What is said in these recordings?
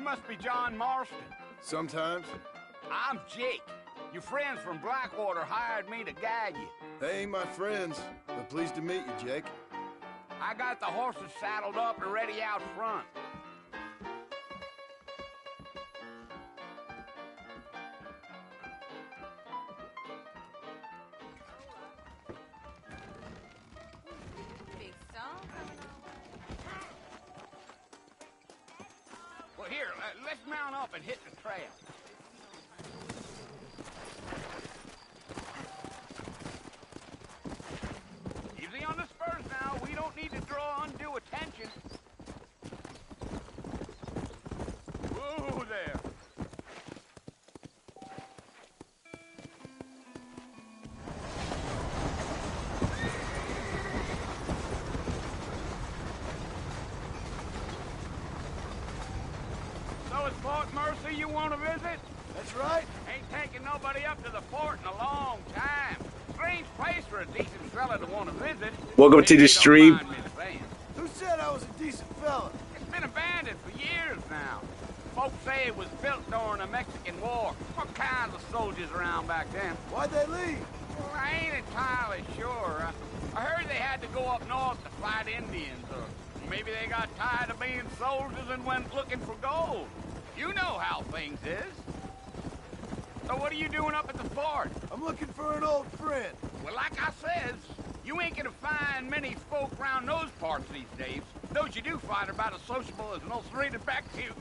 must be John Marston. Sometimes. I'm Jake. Your friends from Blackwater hired me to guide you. They ain't my friends, but pleased to meet you, Jake. I got the horses saddled up and ready out front. Well, here, let's mount up and hit the trail. Easy on the spurs now. We don't need to draw undue attention. Whoa there. So it's Fort Mercy you want to visit? That's right. Ain't taking nobody up to the fort in a long time. Strange place for a decent fella to want to visit. Welcome to the stream. Who said I was a decent fella? It's been abandoned for years now. Folks say it was built during the Mexican War. What kinds of soldiers around back then? Why'd they leave? Well, I ain't entirely sure. I heard they had to go up north to fight Indians, or maybe they got tired of being soldiers and went looking for gold. You know how things is. So what are you doing up at the fort? I'm looking for an old friend. Well, like I says, you ain't gonna find many folk around those parts these days. Those you do find are about as sociable as most rated back to you.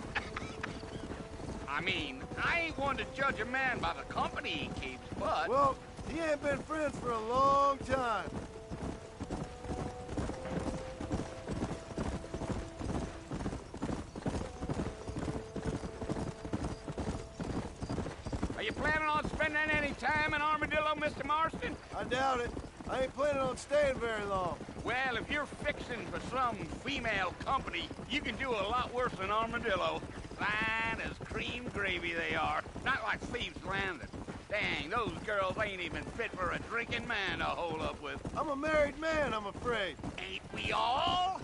I mean, I ain't one to judge a man by the company he keeps, but... Well, he ain't been friends for a long time. Are you planning on spending any time in Armadillo, Mr. Marston? I doubt it. I ain't planning on staying very long. Well, if you're fixing for some female company, you can do a lot worse than Armadillo. Fine as cream gravy they are. Not like Thieves' Landing. Dang, those girls ain't even fit for a drinking man to hole up with. I'm a married man, I'm afraid. Ain't we all?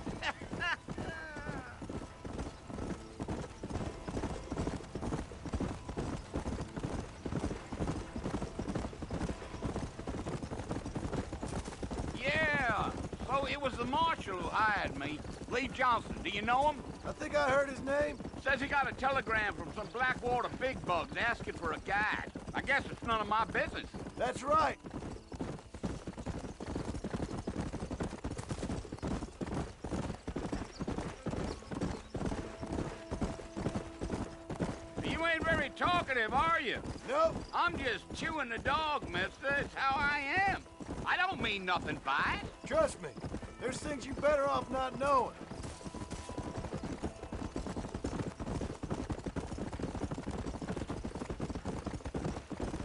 Yeah, so it was the marshal who hired me. Lee Johnson, do you know him? I think I heard his name. Says he got a telegram from some Blackwater big bugs asking for a guide. I guess it's none of my business. That's right. You ain't very talkative, are you? Nope. I'm just chewing the dog, mister. It's how I am. I don't mean nothing by it. Trust me. There's things you better off not knowing.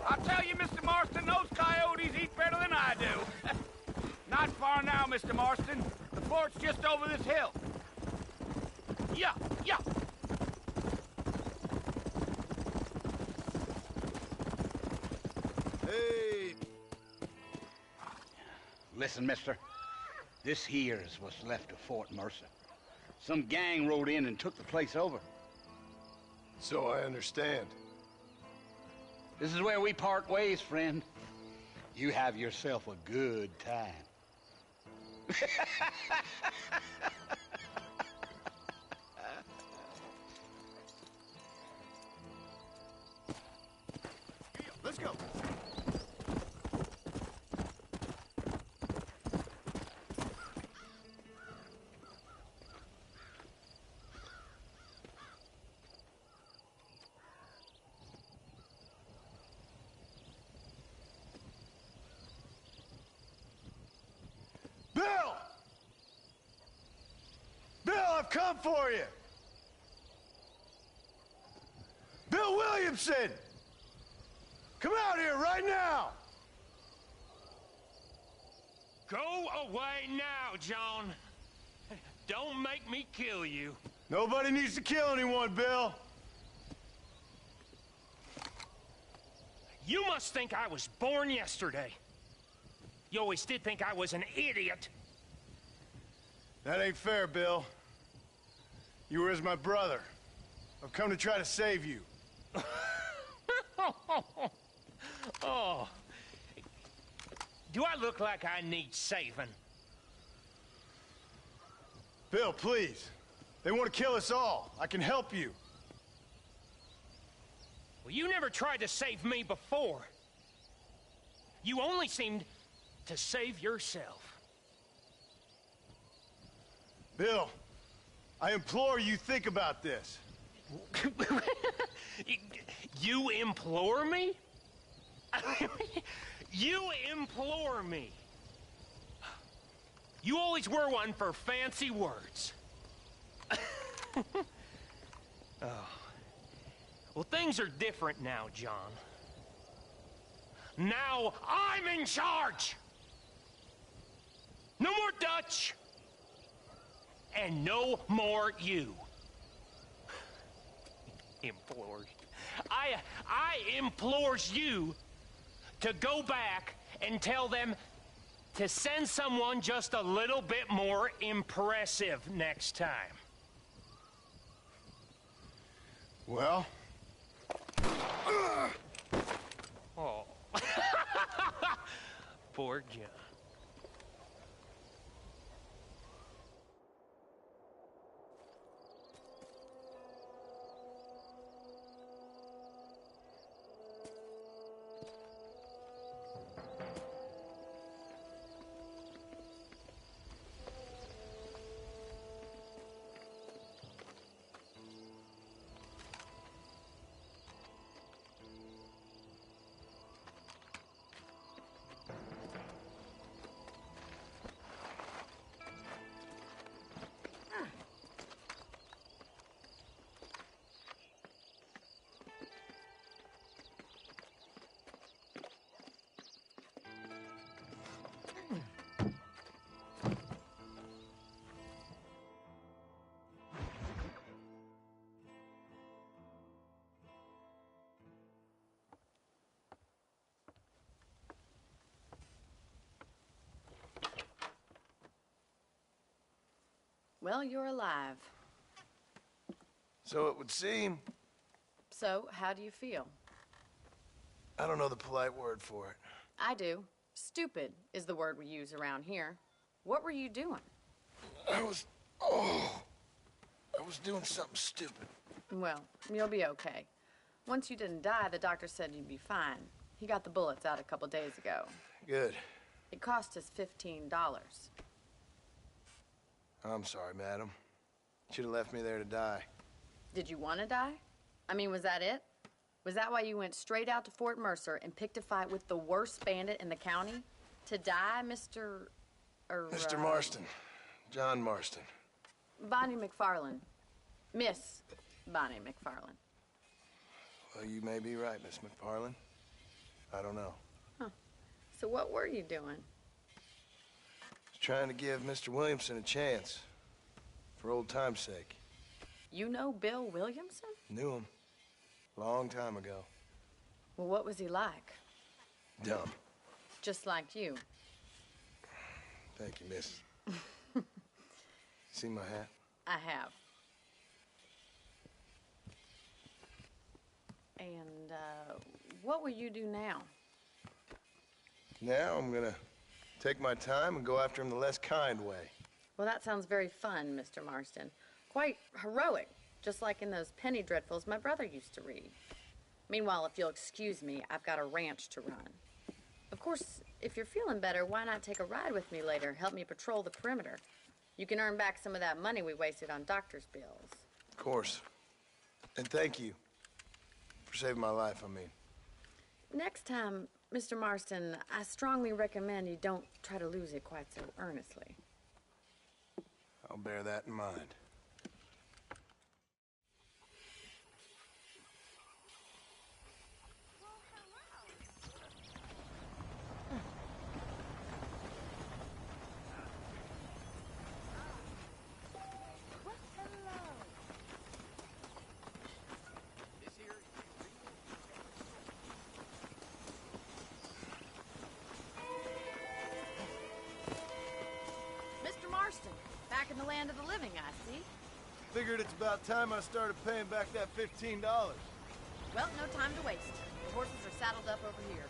I'll tell you, Mr. Marston, those coyotes eat better than I do. Not far now, Mr. Marston. The fort's just over this hill. Yeah, yeah. Hey. Listen, mister. This here is what's left of Fort Mercer. Some gang rode in and took the place over. So I understand. This is where we part ways, friend. You have yourself a good time. Let's go. Bill! Bill, I've come for you! Bill Williamson! Come out here right now! Go away now, John. Don't make me kill you. Nobody needs to kill anyone, Bill. You must think I was born yesterday. You always did think I was an idiot. That ain't fair, Bill. You were as my brother. I've come to try to save you. Oh. Do I look like I need saving? Bill, please. They want to kill us all. I can help you. Well, you never tried to save me before. You only seemed to save yourself. Bill, I implore you think about this. You implore me? You implore me. You always were one for fancy words. Oh. Well, things are different now, John. Now I'm in charge! No more Dutch! And no more you. Implores. I implores you to go back and tell them to send someone just a little bit more impressive next time. Well? Oh. Poor John. Well, you're alive. So it would seem. So, how do you feel? I don't know the polite word for it. I do. Stupid is the word we use around here. What were you doing? I was doing something stupid. Well, you'll be okay. Once you didn't die, the doctor said you'd be fine. He got the bullets out a couple days ago. Good. It cost us $15. I'm sorry, madam. Should have left me there to die. Did you want to die? I mean, was that it? Was that why you went straight out to Fort Mercer and picked a fight with the worst bandit in the county? To die, Mr. Mr. Marston. John Marston. Bonnie McFarland. Miss Bonnie McFarland. Well, you may be right, Miss McFarland. I don't know. Huh. So what were you doing? Trying to give Mr. Williamson a chance. For old time's sake. You know Bill Williamson? Knew him. Long time ago. Well, what was he like? Dumb. Just like you. Thank you, miss. See my hat? I have. And, what will you do now? Now I'm gonna take my time and go after him the less kind way. Well, that sounds very fun, Mr. Marston. Quite heroic, just like in those penny dreadfuls my brother used to read. Meanwhile, if you'll excuse me, I've got a ranch to run. Of course, if you're feeling better, why not take a ride with me later? Help me patrol the perimeter. You can earn back some of that money we wasted on doctor's bills. Of course. And thank you for saving my life, I mean. Next time, Mr. Marston, I strongly recommend you don't try to lose it quite so earnestly. I'll bear that in mind. Mr. Marston, back in the land of the living, I see. Figured it's about time I started paying back that $15. Well, no time to waste. The horses are saddled up over here.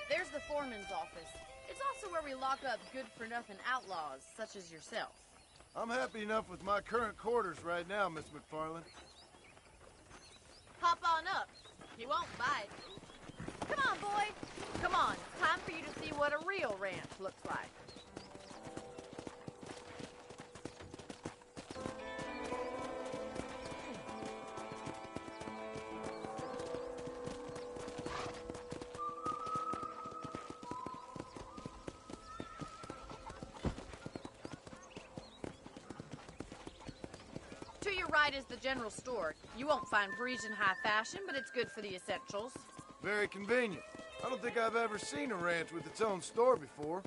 There's the foreman's office. It's also where we lock up good-for-nothing outlaws, such as yourself. I'm happy enough with my current quarters right now, Miss McFarland. Hop on up. He won't bite. Come on, boy. Come on. Time for you to see what a real ranch looks like. To your right is the general store. You won't find Parisian high fashion, but it's good for the essentials. Very convenient. I don't think I've ever seen a ranch with its own store before.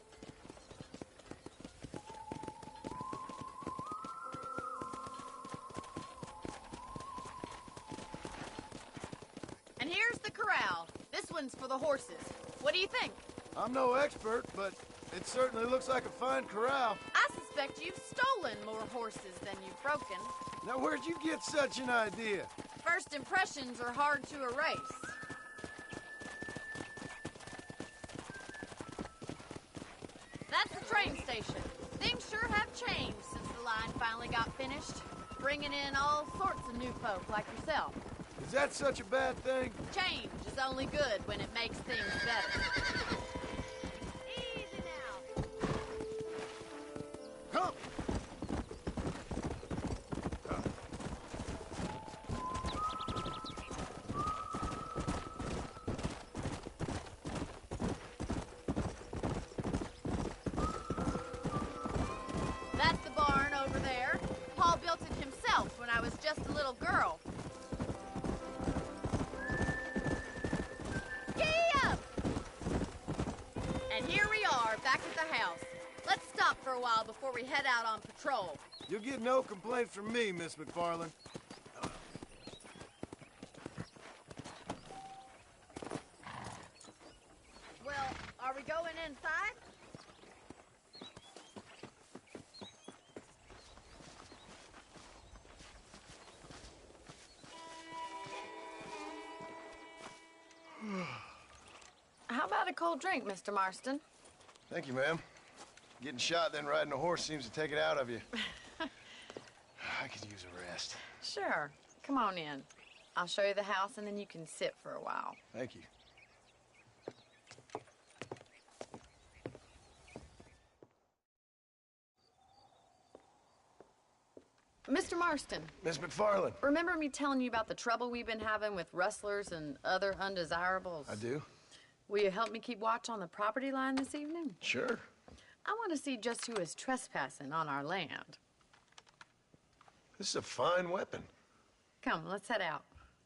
And here's the corral. This one's for the horses. What do you think? I'm no expert, but it certainly looks like a fine corral. I suspect you've stolen more horses than you've broken. Now, where'd you get such an idea? First impressions are hard to erase. That's the train station. Things sure have changed since the line finally got finished, bringing in all sorts of new folk like yourself. Is that such a bad thing? Change is only good when it makes things better. Easy now. Come! That's the barn over there. Paul built it himself when I was just a little girl. Gee up! And here we are, back at the house. Let's stop for a while before we head out on patrol. You'll get no complaints from me, Miss McFarland. Well, are we going inside? How about a cold drink, Mr. Marston? Thank you, ma'am. Getting shot, then riding a horse seems to take it out of you. I could use a rest. Sure. Come on in. I'll show you the house, and then you can sit for a while. Thank you. Mr. Marston, Miss McFarland. remember me telling you about the trouble we've been having with rustlers and other undesirables? I do? Will you help me keep watch on the property line this evening? Sure. I want to see just who is trespassing on our land. This is a fine weapon. Come, let's head out.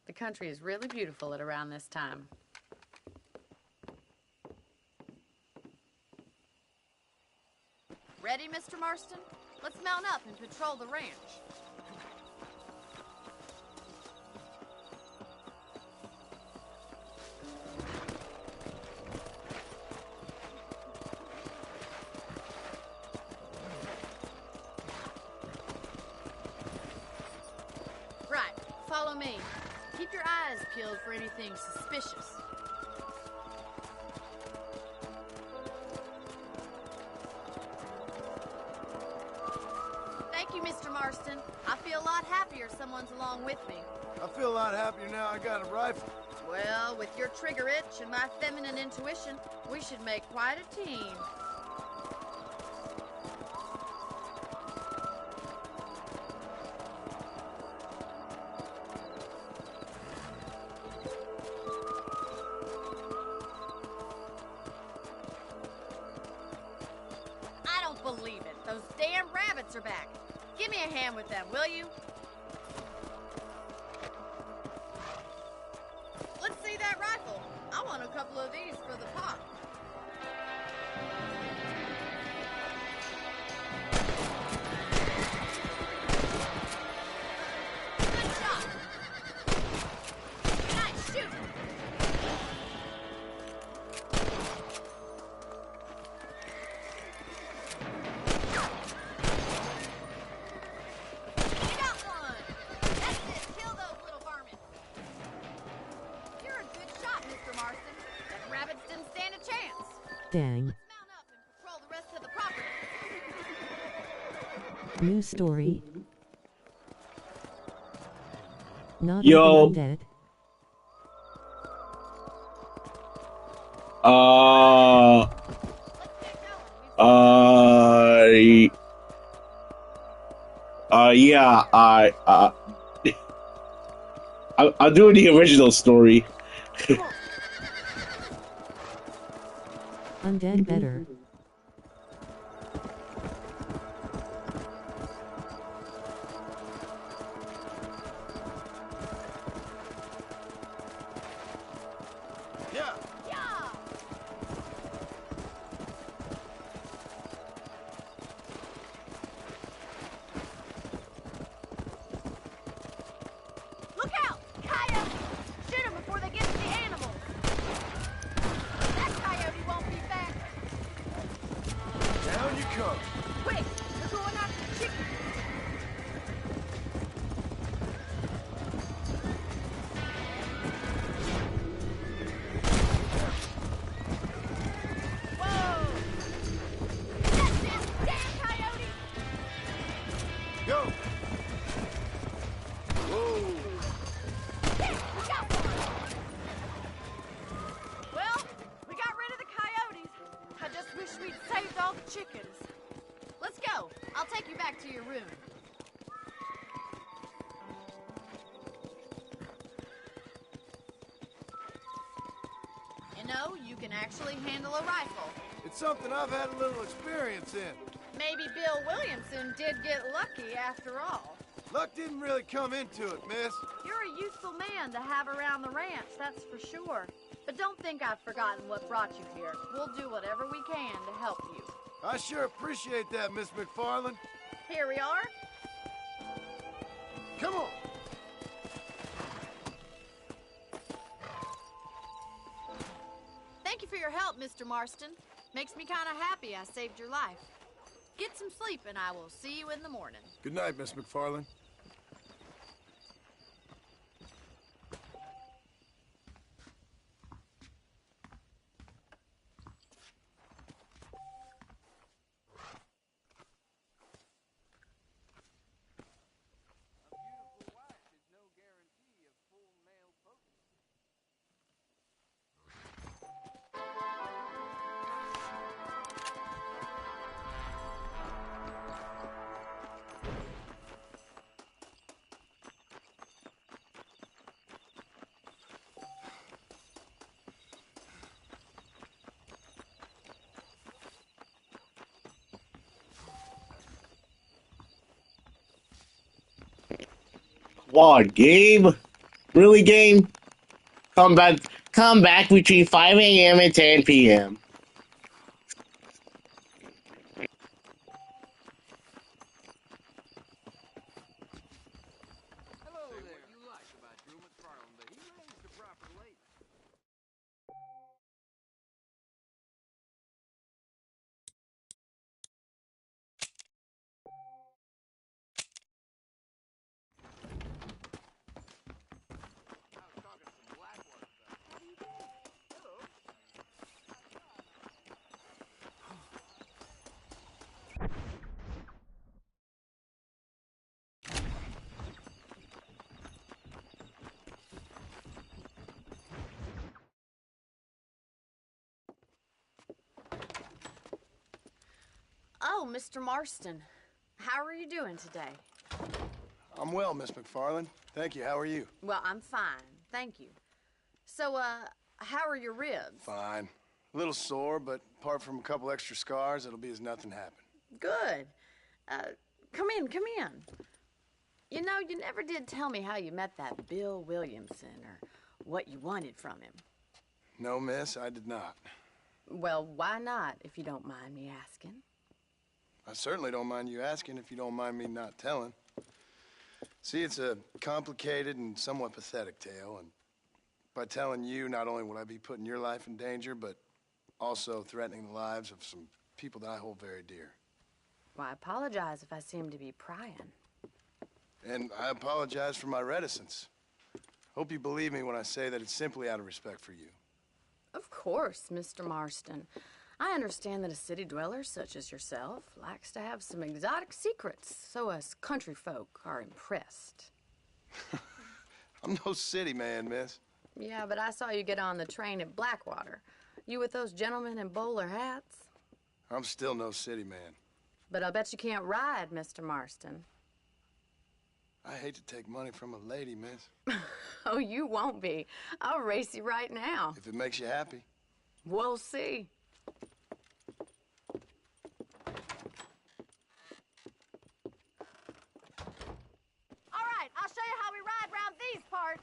The country is really beautiful at around this time. Ready, Mr. Marston? Let's mount up and patrol the ranch. Right, follow me. Keep your eyes peeled for anything suspicious. Thank you, Mr. Marston. I feel a lot happier someone's along with me. I feel a lot happier now I got a rifle. Well, with your trigger itch and my feminine intuition, we should make quite a team. I don't believe it. Those damn rabbits are back. Give me a hand with them, will you? Let's see that rifle. I want a couple of these for the pot. Mr. Marston. Them rabbits didn't stand a chance. Dang. Let's mount up and patrol the rest of the property. New story. Not Yo. even undead. Let's get going. Yeah, I'll do the original story. Undead better. Yeah. Yeah! Look out! Coyotes! Shoot them before they get to the animals! That coyote won't be back! Down you come. Quick! They're going after the chickens! Whoa! That's it! Damn coyote! Go. Whoa. There, we got one! Well, we got rid of the coyotes. I just wish we'd saved all the chickens. Let's go. I'll take you back to your room. You know, you can actually handle a rifle. It's something I've had a little experience in. Maybe Bill Williamson did get lucky after all. Luck didn't really come into it, miss. You're a useful man to have around the ranch, that's for sure. But don't think I've forgotten what brought you here. We'll do whatever we can to help you. I sure appreciate that, Miss McFarland. Here we are. Come on. Thank you for your help, Mr. Marston. Makes me kind of happy I saved your life. Get some sleep and I will see you in the morning. Good night, Miss McFarland. What, Gabe? Really, Gabe? Come back between 5 a.m. and 10 p.m. Hello there. What you like about Drew McFarland, but he raised the proper lady. I was talking to some Blackwater stuff. How do you do? Hello. Oh, Mr. Marston. How are you doing today? I'm well, Miss McFarland. Thank you. How are you? Well, I'm fine. Thank you. So, how are your ribs? Fine. A little sore, but apart from a couple extra scars, it'll be as nothing happened. Good. Come in, come in. You know, you never did tell me how you met that Bill Williamson or what you wanted from him. No, miss, I did not. Well, why not, if you don't mind me asking? I certainly don't mind you asking if you don't mind me not telling. See, it's a complicated and somewhat pathetic tale, and by telling you, not only will I be putting your life in danger, but also threatening the lives of some people that I hold very dear. Well, I apologize if I seem to be prying. And I apologize for my reticence. Hope you believe me when I say that it's simply out of respect for you. Of course, Mr. Marston. I understand that a city dweller such as yourself likes to have some exotic secrets, so us country folk are impressed. I'm no city man, miss. Yeah, but I saw you get on the train at Blackwater. You with those gentlemen in bowler hats? I'm still no city man. But I'll bet you can't ride, Mr. Marston. I hate to take money from a lady, miss. Oh, you won't be. I'll race you right now. If it makes you happy. We'll see. All right, I'll show you how we ride round these parts.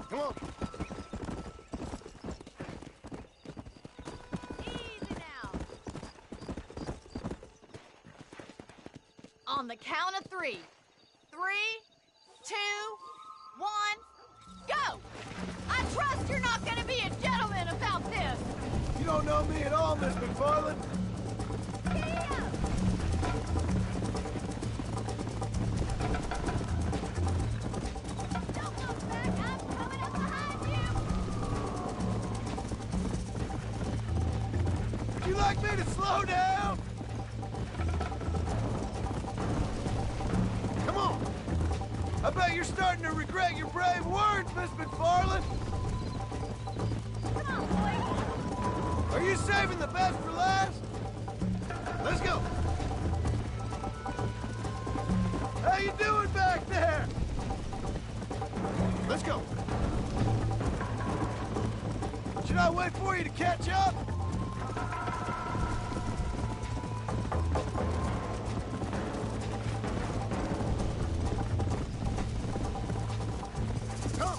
Come on. Easy now. On the count of 3. 3, 2, 1, go! I trust you're not gonna be a gentleman about this. You don't know me at all, Miss McFarland. Don't look back, I'm coming up behind you. Would you like me to slow down? Come on. I bet you're starting to regret your brave words, Miss McFarland. Come on, boy. Are you saving the best for last? Let's go. How you doing back there? Let's go. Should I wait for you to catch up? Come.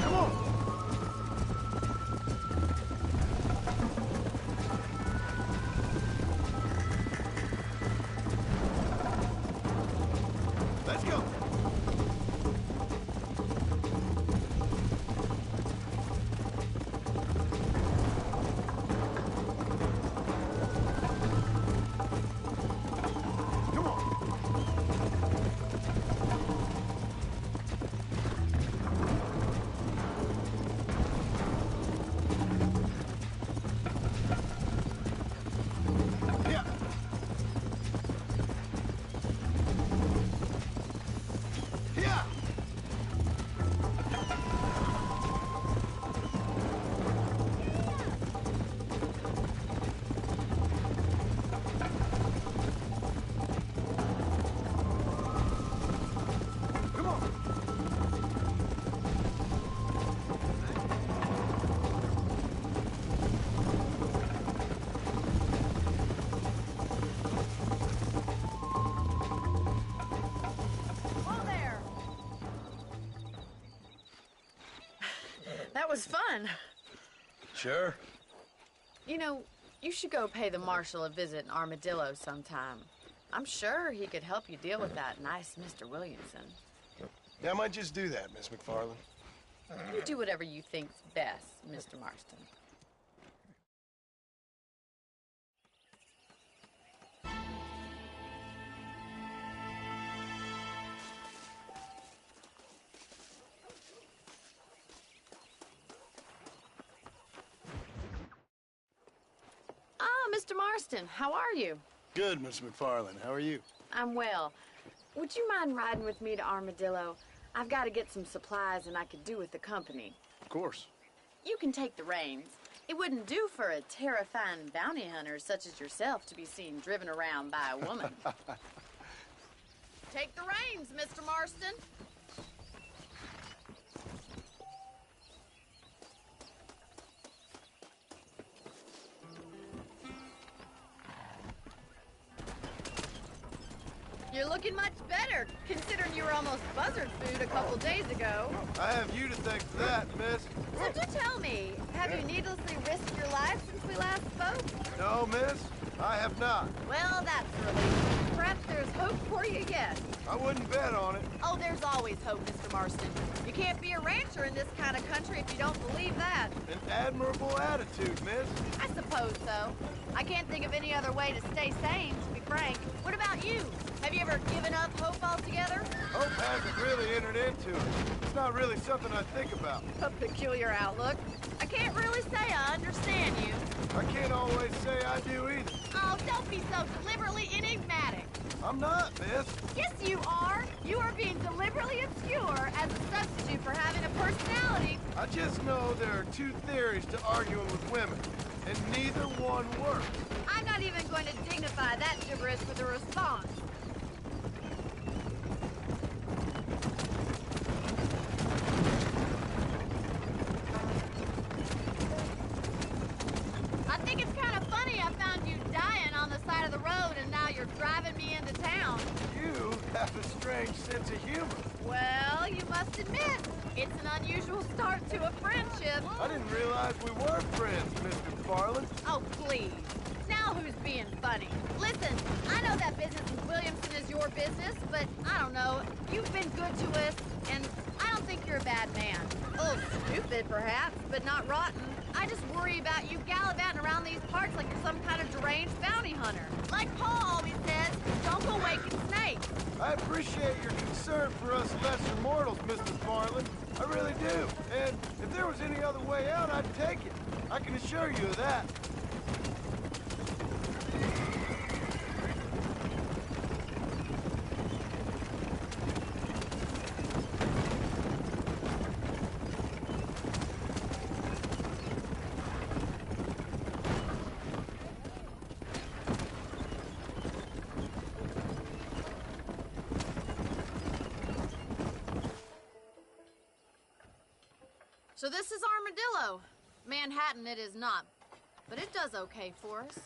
Come on. Let's go. Come on. Yeah. Yeah. Come on. Whoa there. That was fun. Sure. You know, you should go pay the marshal a visit in Armadillo sometime. I'm sure he could help you deal with that nice Mr. Williamson. Yeah, I might just do that, Miss McFarland. You do whatever you think's best, Mr. Marston. Ah, Mr. Marston, how are you? Good, Miss McFarland. How are you? I'm well. Would you mind riding with me to Armadillo? I've got to get some supplies and I could do with the company. Of course. You can take the reins. It wouldn't do for a terrifying bounty hunter such as yourself to be seen driven around by a woman. Take the reins, Mr. Marston. You're looking much better, considering you were almost buzzard food a couple days ago. I have you to thank for that, miss. So do tell me, have you needlessly risked your life since we last spoke? No, miss. I have not. Well, that's a relief. Perhaps there's hope for you yet. I wouldn't bet on it. Oh, there's always hope, Mr. Marston. You can't be a rancher in this kind of country if you don't believe that. An admirable attitude, miss. I suppose so. I can't think of any other way to stay sane, to be frank. What about you? Have you ever given up hope altogether? Hope hasn't really entered into it. It's not really something I think about. A peculiar outlook. I can't really say I understand you. I can't always say I do either. Oh, don't be so deliberately enigmatic. I'm not, miss. Yes, you are. You are being deliberately obscure as a substitute for having a personality. I just know there are two theories to arguing with women, and neither one works. I'm not even going to dignify that gibberish with a response. I think it's kind of funny I found you dying on the side of the road and now you're driving me into town. You have a strange sense of humor. Well, you must admit, it's an unusual start to a friendship. I didn't realize we were friends, Mr. Farland. Oh, please. Now who's being funny? Listen, I know that business with Williamson is your business, but I don't know. You've been good to us, and I don't think you're a bad man. A little stupid, perhaps, but not rotten. I just worry about you gallivanting around these parts like you're some kind of deranged bounty hunter. Like Paul always says, don't go waking snakes. I appreciate your concern for us lesser mortals, Mr. Farland. I really do. And if there was any other way out, I'd take it. I can assure you of that. So this is Armadillo. Manhattan it is not, but it does okay for us.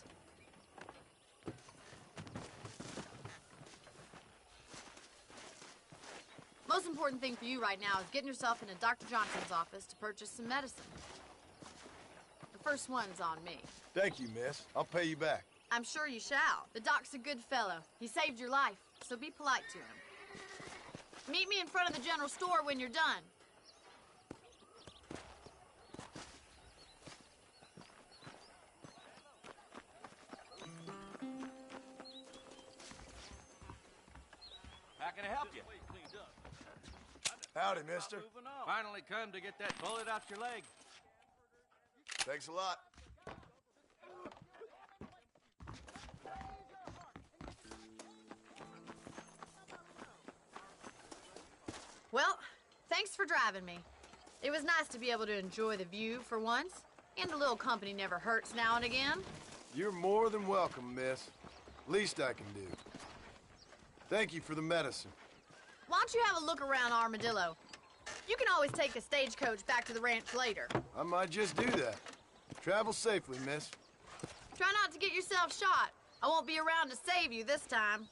Most important thing for you right now is getting yourself into Dr. Johnson's office to purchase some medicine. The first one's on me. Thank you, miss. I'll pay you back. I'm sure you shall. The doc's a good fellow. He saved your life, so be polite to him. Meet me in front of the general store when you're done. How can I help you? Howdy, mister. Finally come to get that bullet out your leg. Thanks a lot. Well, thanks for driving me. It was nice to be able to enjoy the view for once, and a little company never hurts now and again. You're more than welcome, miss. Least I can do. Thank you for the medicine. Why don't you have a look around Armadillo? You can always take a stagecoach back to the ranch later. I might just do that. Travel safely, miss. Try not to get yourself shot. I won't be around to save you this time.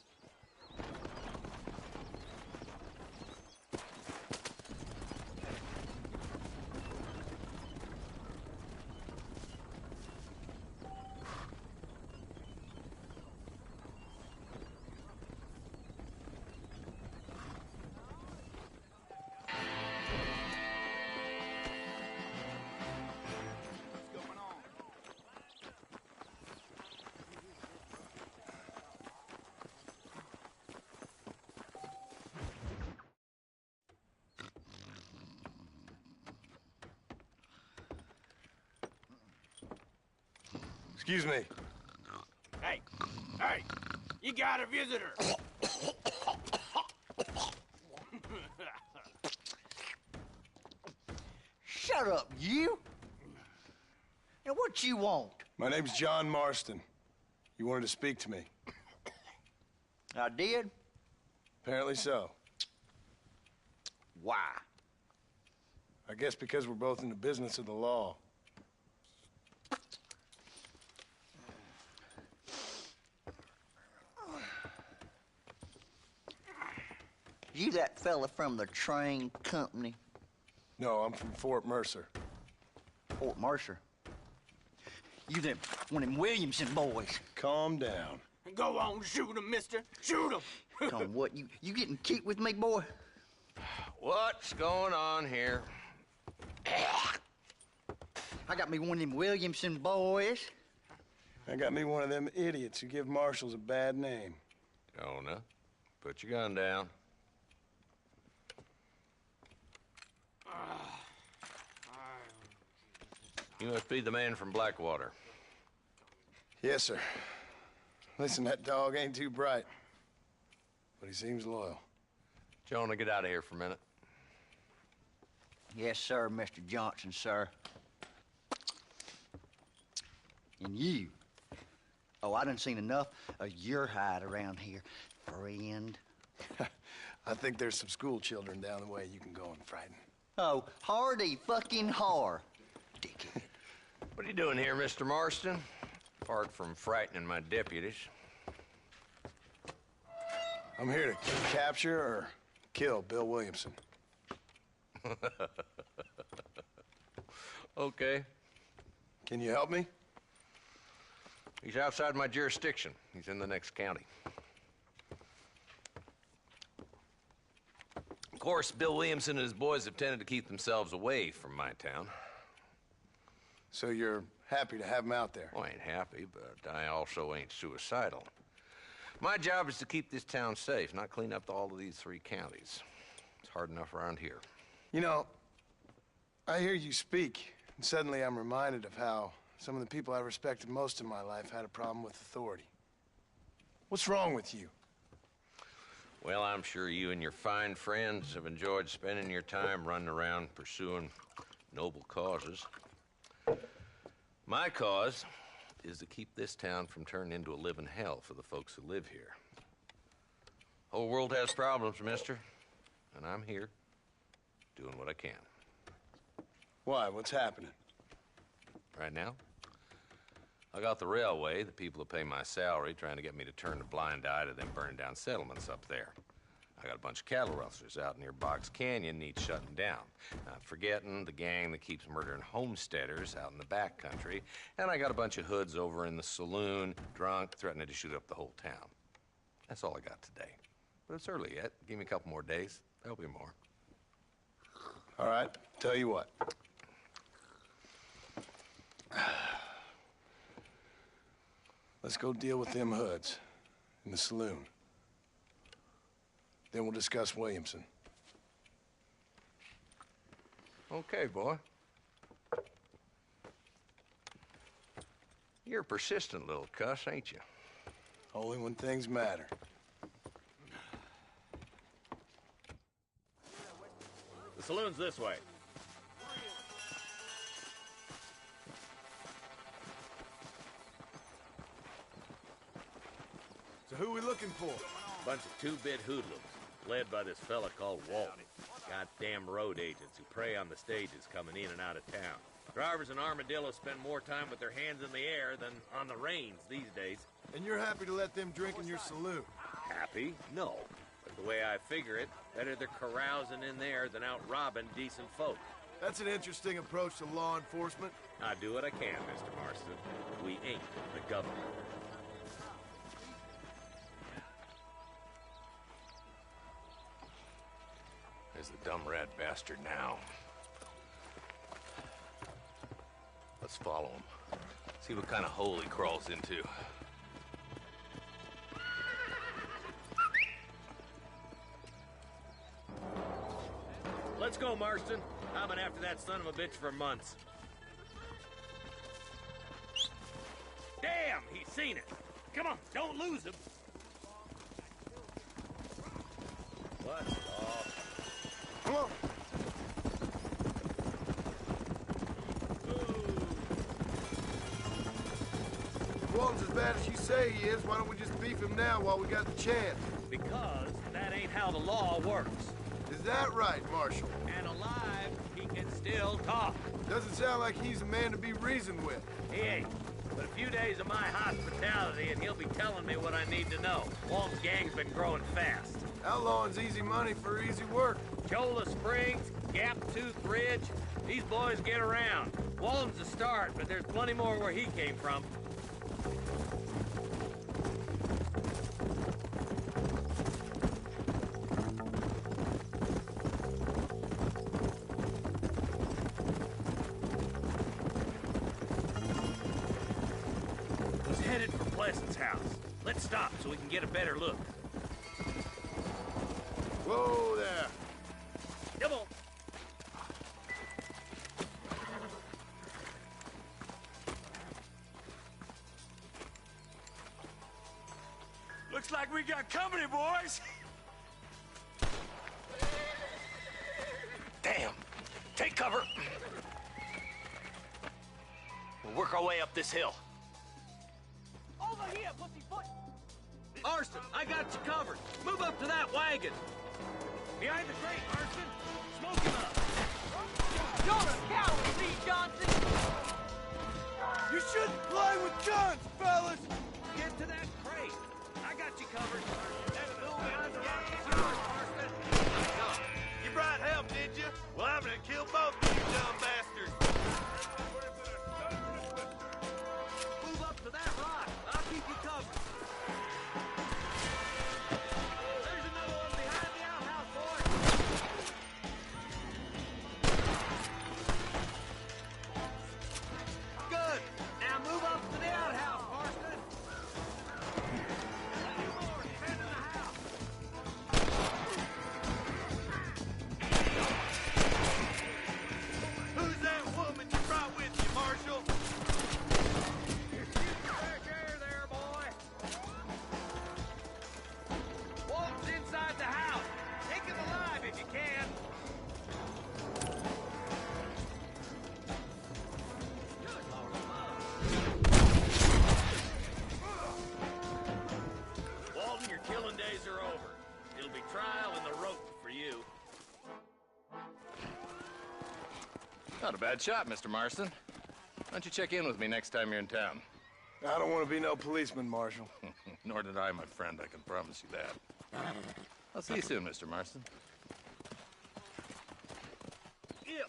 Excuse me. Hey, hey, you got a visitor. Shut up, you! Now, what you want? My name's John Marston. You wanted to speak to me. I did? Apparently so. Why? I guess because we're both in the business of the law. You that fella from the train company? No, I'm from Fort Mercer. Fort Mercer? You one of them Williamson boys. Calm down. Go on, shoot him, mister. Shoot him. Tom, what, you getting cute with me, boy? What's going on here? I got me one of them Williamson boys. I got me one of them idiots who give marshals a bad name. Jonah, put your gun down. You must be the man from Blackwater. Yes, sir. Listen, that dog ain't too bright, but he seems loyal. Jonah, get out of here for a minute. Yes, sir, Mr. Johnson, sir. And you. Oh, I done seen enough of your hide around here, friend. I think there's some school children down the way you can go and frighten. Oh, hardy fucking har. Dickhead. What are you doing here, Mr. Marston? Apart from frightening my deputies. I'm here to capture or kill Bill Williamson. Okay. Can you help me? He's outside my jurisdiction. He's in the next county. Of course, Bill Williamson and his boys have tended to keep themselves away from my town. So you're happy to have him out there? Well, I ain't happy, but I also ain't suicidal. My job is to keep this town safe, not clean up all of these 3 counties. It's hard enough around here. You know, I hear you speak, and suddenly I'm reminded of how some of the people I respected most in my life had a problem with authority. What's wrong with you? Well, I'm sure you and your fine friends have enjoyed spending your time running around pursuing noble causes. My cause is to keep this town from turning into a living hell for the folks who live here. Whole world has problems, mister, and I'm here doing what I can. Why? What's happening? Right now, I got the railway, the people that pay my salary, trying to get me to turn a blind eye to them burning down settlements up there. I got a bunch of cattle rustlers out near Box Canyon needs shutting down. Not forgetting the gang that keeps murdering homesteaders out in the back country. And I got a bunch of hoods over in the saloon, drunk, threatening to shoot up the whole town. That's all I got today. But it's early yet. Give me a couple more days. There'll be more. All right, tell you what. Let's go deal with them hoods in the saloon. Then we'll discuss Williamson. Okay, boy. You're a persistent little cuss, ain't you? Only when things matter. The saloon's this way. So who are we looking for? Bunch of two-bit hoodlums, led by this fella called Walt. Goddamn road agents who prey on the stages coming in and out of town. Drivers in Armadillo spend more time with their hands in the air than on the reins these days. And you're happy to let them drink in your saloon? Happy? No. But the way I figure it, better they're carousing in there than out robbing decent folk. That's an interesting approach to law enforcement. I do what I can, Mr. Marston. We ain't the government. There's the dumb rat bastard now. Let's follow him. See what kind of hole he crawls into. Let's go, Marston. I've been after that son of a bitch for months. Damn, he's seen it. Come on, don't lose him. What? Oh. Come on. If Walton's as bad as you say he is, why don't we just beef him now while we got the chance? Because that ain't how the law works. Is that right, Marshal? And alive, he can still talk. Doesn't sound like he's a man to be reasoned with. He ain't. But a few days of my hospitality and he'll be telling me what I need to know. Walton's gang's been growing fast. Outlawing's easy money for easy work. Cholla Springs, Gap Tooth Ridge, these boys get around. Walden's a start, but there's plenty more where he came from. Was headed for Pleasant's house. Let's stop so we can get a better look. Whoa there. Come on. Looks like we got company, boys. Damn. Take cover. We'll work our way up this hill. Over here, pussyfoot. Marston, I got you covered. Move up to that wagon. Behind the crate, Marston. Smoke him up. You're a coward, Lee Johnson. You shouldn't play with guns, fellas. Get to that crate. I got you covered. That fool behind the rock is yours, Marston. You brought help, did you? Well, I'm gonna kill both of you dumb bastards. Move up to that rock. I'll keep you covered. There's another one behind the outhouse, boy. Good. Now move up to the outhouse, Marston. Two more defending the house. Who's that woman you brought with you, Marshal? You're shooting fresh air there, boy. Walton's inside the house. Take him alive if you can. Good Lord above. Walton, your killing days are over. It'll be trial and the rope for you. Not a bad shot, Mr. Marston. Why don't you check in with me next time you're in town? I don't want to be no policeman, Marshal. Nor did I, my friend. I can promise you that. I'll see you soon, Mr. Marston. Yeah.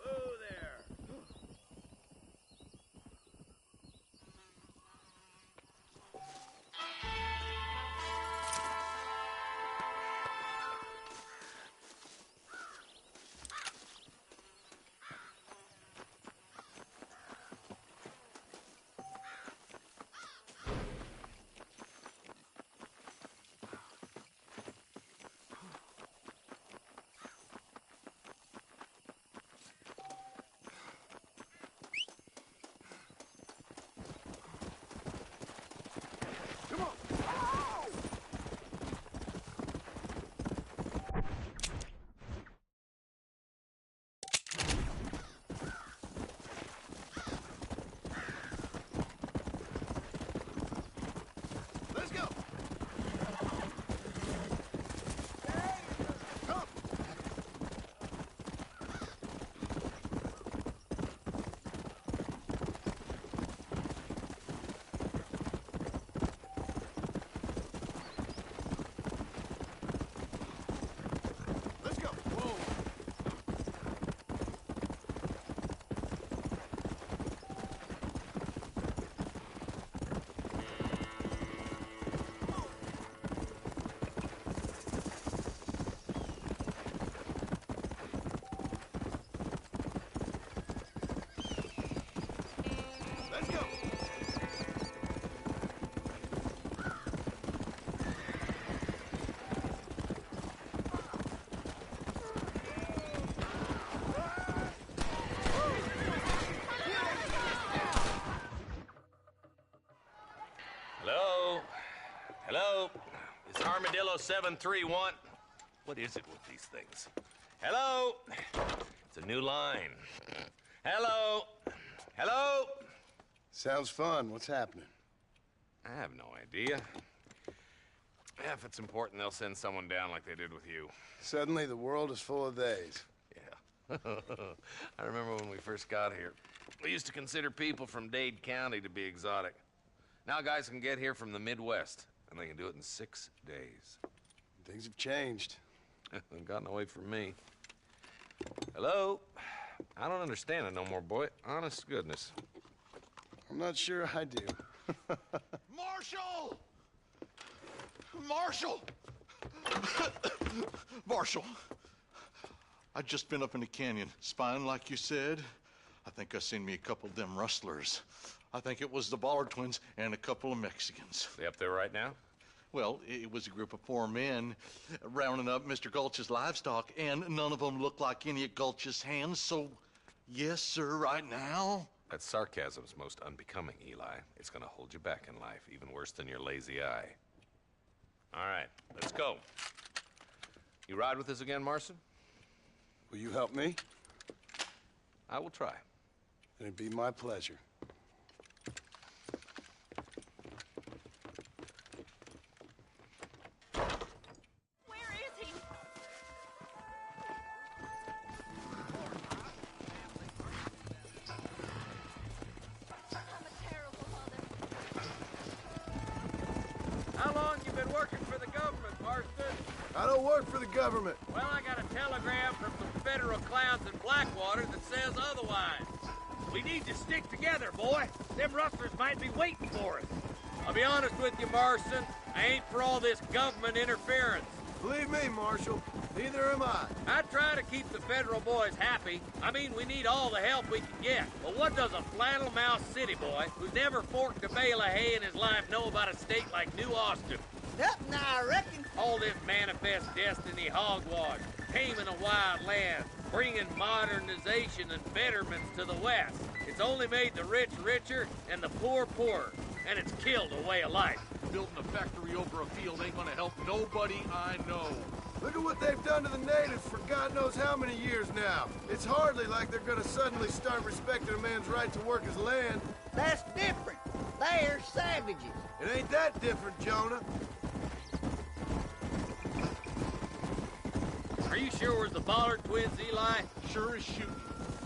Oh, there. Let's go. Come. Let's go. Whoa. Let's go. Hello? Hello? It's Armadillo 731. What is it with these things? Hello? It's a new line. Hello? Hello? Sounds fun. What's happening? I have no idea. Yeah, if it's important, they'll send someone down like they did with you. Suddenly, the world is full of theys. Yeah. I remember when we first got here. We used to consider people from Dade County to be exotic. Now guys can get here from the Midwest, and they can do it in 6 days. Things have changed. They've gotten away from me. Hello? I don't understand it no more, boy. Honest to goodness. I'm not sure I do. Marshal! Marshal! Marshal! I'd just been up in the canyon, spying like you said. I think I seen me a couple of them rustlers. I think it was the Ballard twins and a couple of Mexicans. They up there right now? Well, it was a group of 4 men rounding up Mr. Gulch's livestock, and none of them looked like any of Gulch's hands, so yes, sir, right now. That sarcasm's most unbecoming, Eli. It's gonna hold you back in life, even worse than your lazy eye. All right, let's go. You ride with us again, Marston? Will you help me? I will try. It'd be my pleasure. Where is he? I'm a terrible mother. How long you been working for the government, Marston? I don't work for the government. Well, I got a telegram from some federal clowns in Blackwater that says otherwise. We need to stick together, boy. Them rustlers might be waiting for us. I'll be honest with you, Marston. I ain't for all this government interference. Believe me, Marshal, neither am I. I try to keep the federal boys happy. I mean, we need all the help we can get. But what does a flannel-mouthed city boy who's never forked a bale of hay in his life know about a state like New Austin? Nothing, I reckon. All this manifest destiny hogwash, taming a wild land, bringing modernization and betterments to the West. It's only made the rich richer and the poor poorer, and it's killed a way of life. Building a factory over a field ain't gonna help nobody I know. Look at what they've done to the natives for God knows how many years now. It's hardly like they're gonna suddenly start respecting a man's right to work his land. That's different. They're savages. It ain't that different, Jonah. Are you sure it was the Ballard twins, Eli? Sure as shooting.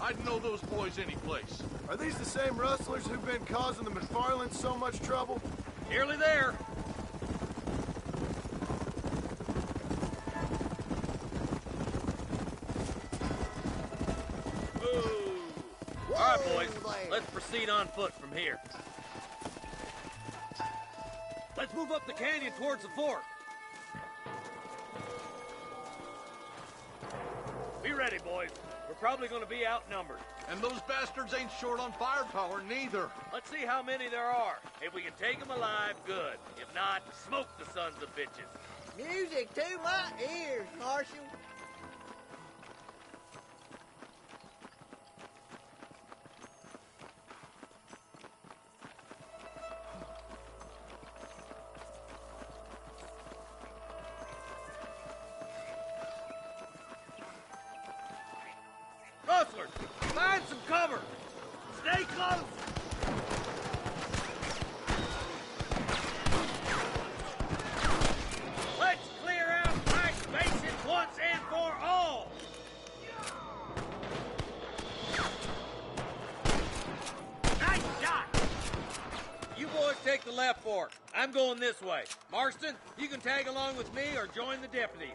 I'd know those boys any place. Are these the same rustlers who've been causing the McFarlands so much trouble? Nearly there. Ooh. All right, boys. Let's proceed on foot from here. Let's move up the canyon towards the fort. Be ready, boys. We're probably going to be outnumbered. And those bastards ain't short on firepower, neither. Let's see how many there are. If we can take them alive, good. If not, smoke the sons of bitches. Music to my ears, Marshal. Rustlers, find some cover. Stay close. Let's clear out Pike's Basin once and for all. Nice shot. You boys take the left fork. I'm going this way. Marston, you can tag along with me or join the deputies.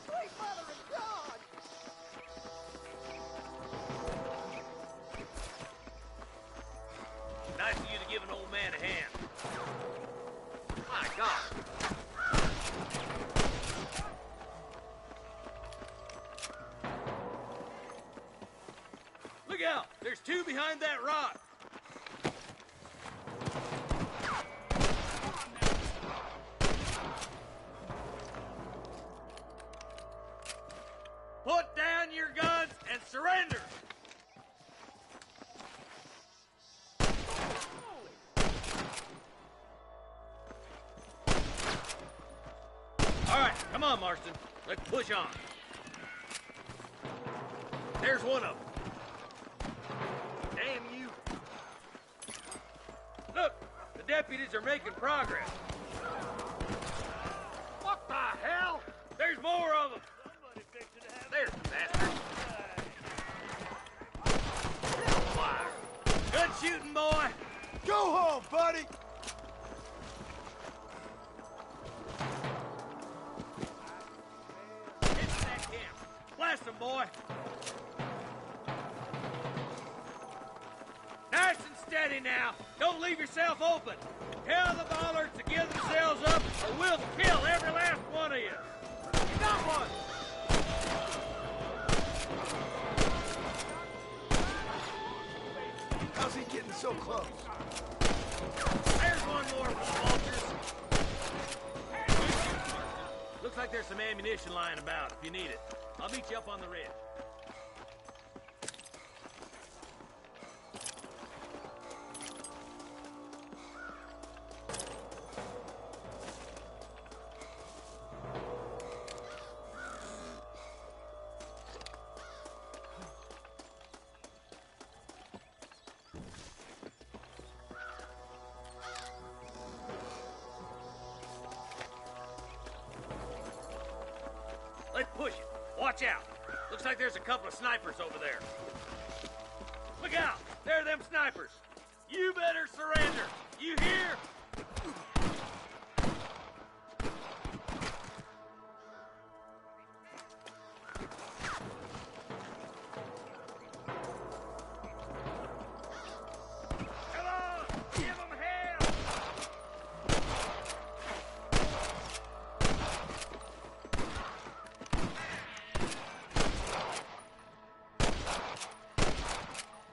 Sweet mother of God! Nice of you to give an old man a hand. My God. Look out! There's two behind that rock. Put down your guns and surrender. All right, come on, Marston. Let's push on. There's one of them. Damn you. Look, the deputies are making progress. What the hell? There's more of them. There's the bastard. Good shooting, boy. Go home, buddy! boy. Nice and steady now. Don't leave yourself open. Tell the bollards to give themselves up, or we'll kill every last one of you. You got one. How's he getting so close? There's one more for the vultures. Looks like there's some ammunition lying about if you need it. I'll meet you up on the ridge. Let's push it. Watch out. Looks like there's a couple of snipers over there. Look out. There are them snipers. You better surrender. You hear? Come on. Give them hell.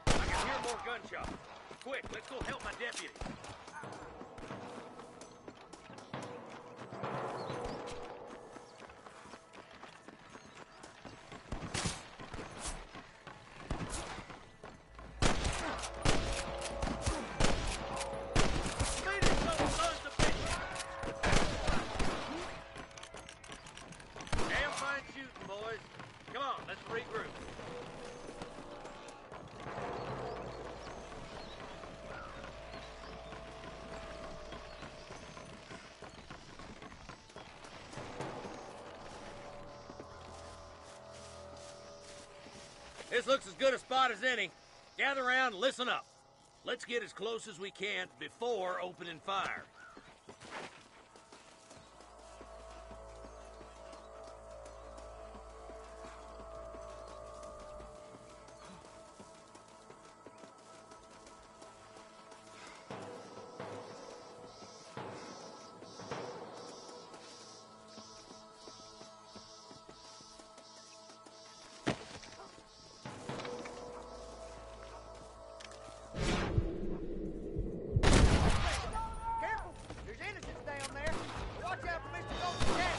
I can hear more gunshots. Quick, let's go help my deputy. Speed it, son of a bitch. Damn fine shooting, boys. Come on, let's regroup. This looks as good a spot as any. Gather around and listen up. Let's get as close as we can before opening fire. Careful! There's innocents down there. Watch out for Mr. Golden's cat.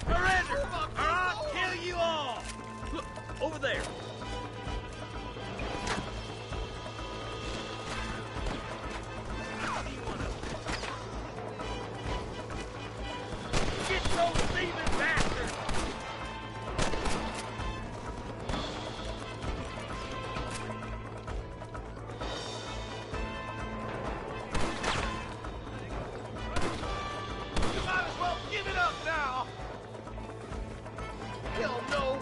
Surrender! Or I'll kill you all! Look, over there. Get those thieving bastards! You might as well give it up now! Hell no!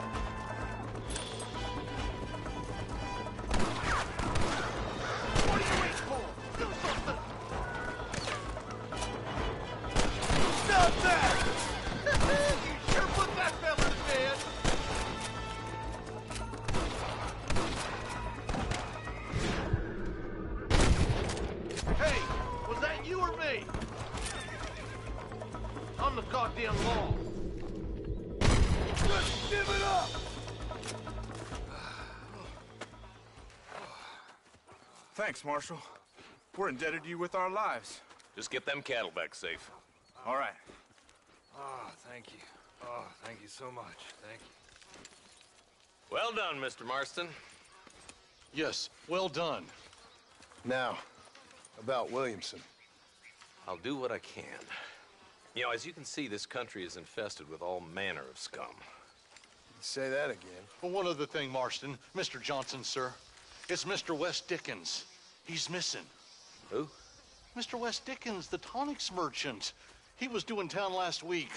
What are you waiting for? Do something! Stop that! You sure put that fella to bed! Hey, was that you or me? I'm the goddamn law. Just give it up! Thanks, Marshal. We're indebted to you with our lives. Just get them cattle back safe. All right. Oh, thank you. Oh, thank you so much. Thank you. Well done, Mr. Marston. Yes, well done. Now, about Williamson. I'll do what I can. You know, as you can see, this country is infested with all manner of scum. Say that again. Well, one other thing, Marston. Mr. Johnson, sir. It's Mr. Wes Dickens. He's missing. Who? Mr. Wes Dickens, the tonics merchant. He was due in town last week.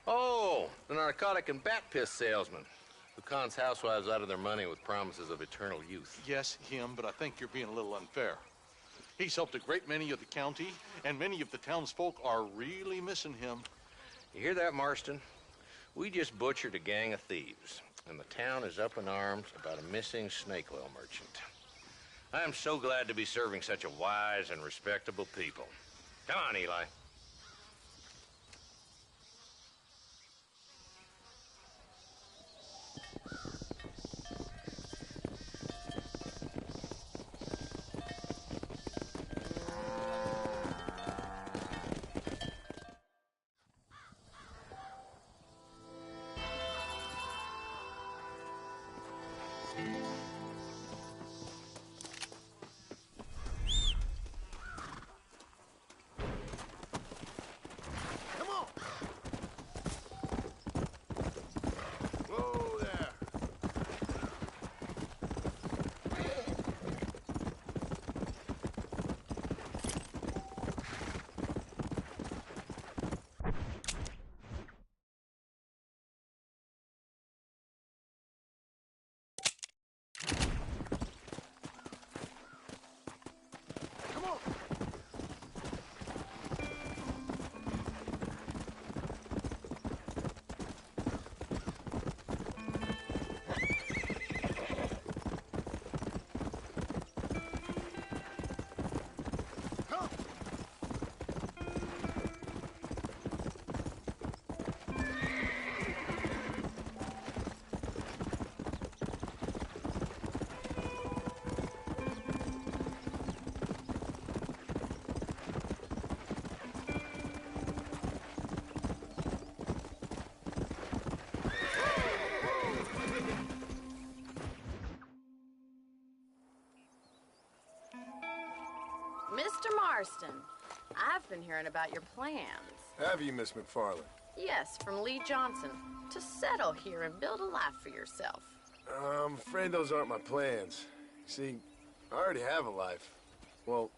Oh, the narcotic and bat piss salesman. Who cons housewives out of their money with promises of eternal youth. Yes, him, but I think you're being a little unfair. He's helped a great many of the county, and many of the townsfolk are really missing him. You hear that, Marston? We just butchered a gang of thieves, and the town is up in arms about a missing snake oil merchant. I am so glad to be serving such a wise and respectable people. Come on, Eli. Mr. Marston, I've been hearing about your plans. Have you, Miss McFarland? Yes, from Lee Johnson. To settle here and build a life for yourself. I'm afraid those aren't my plans. See, I already have a life. Well,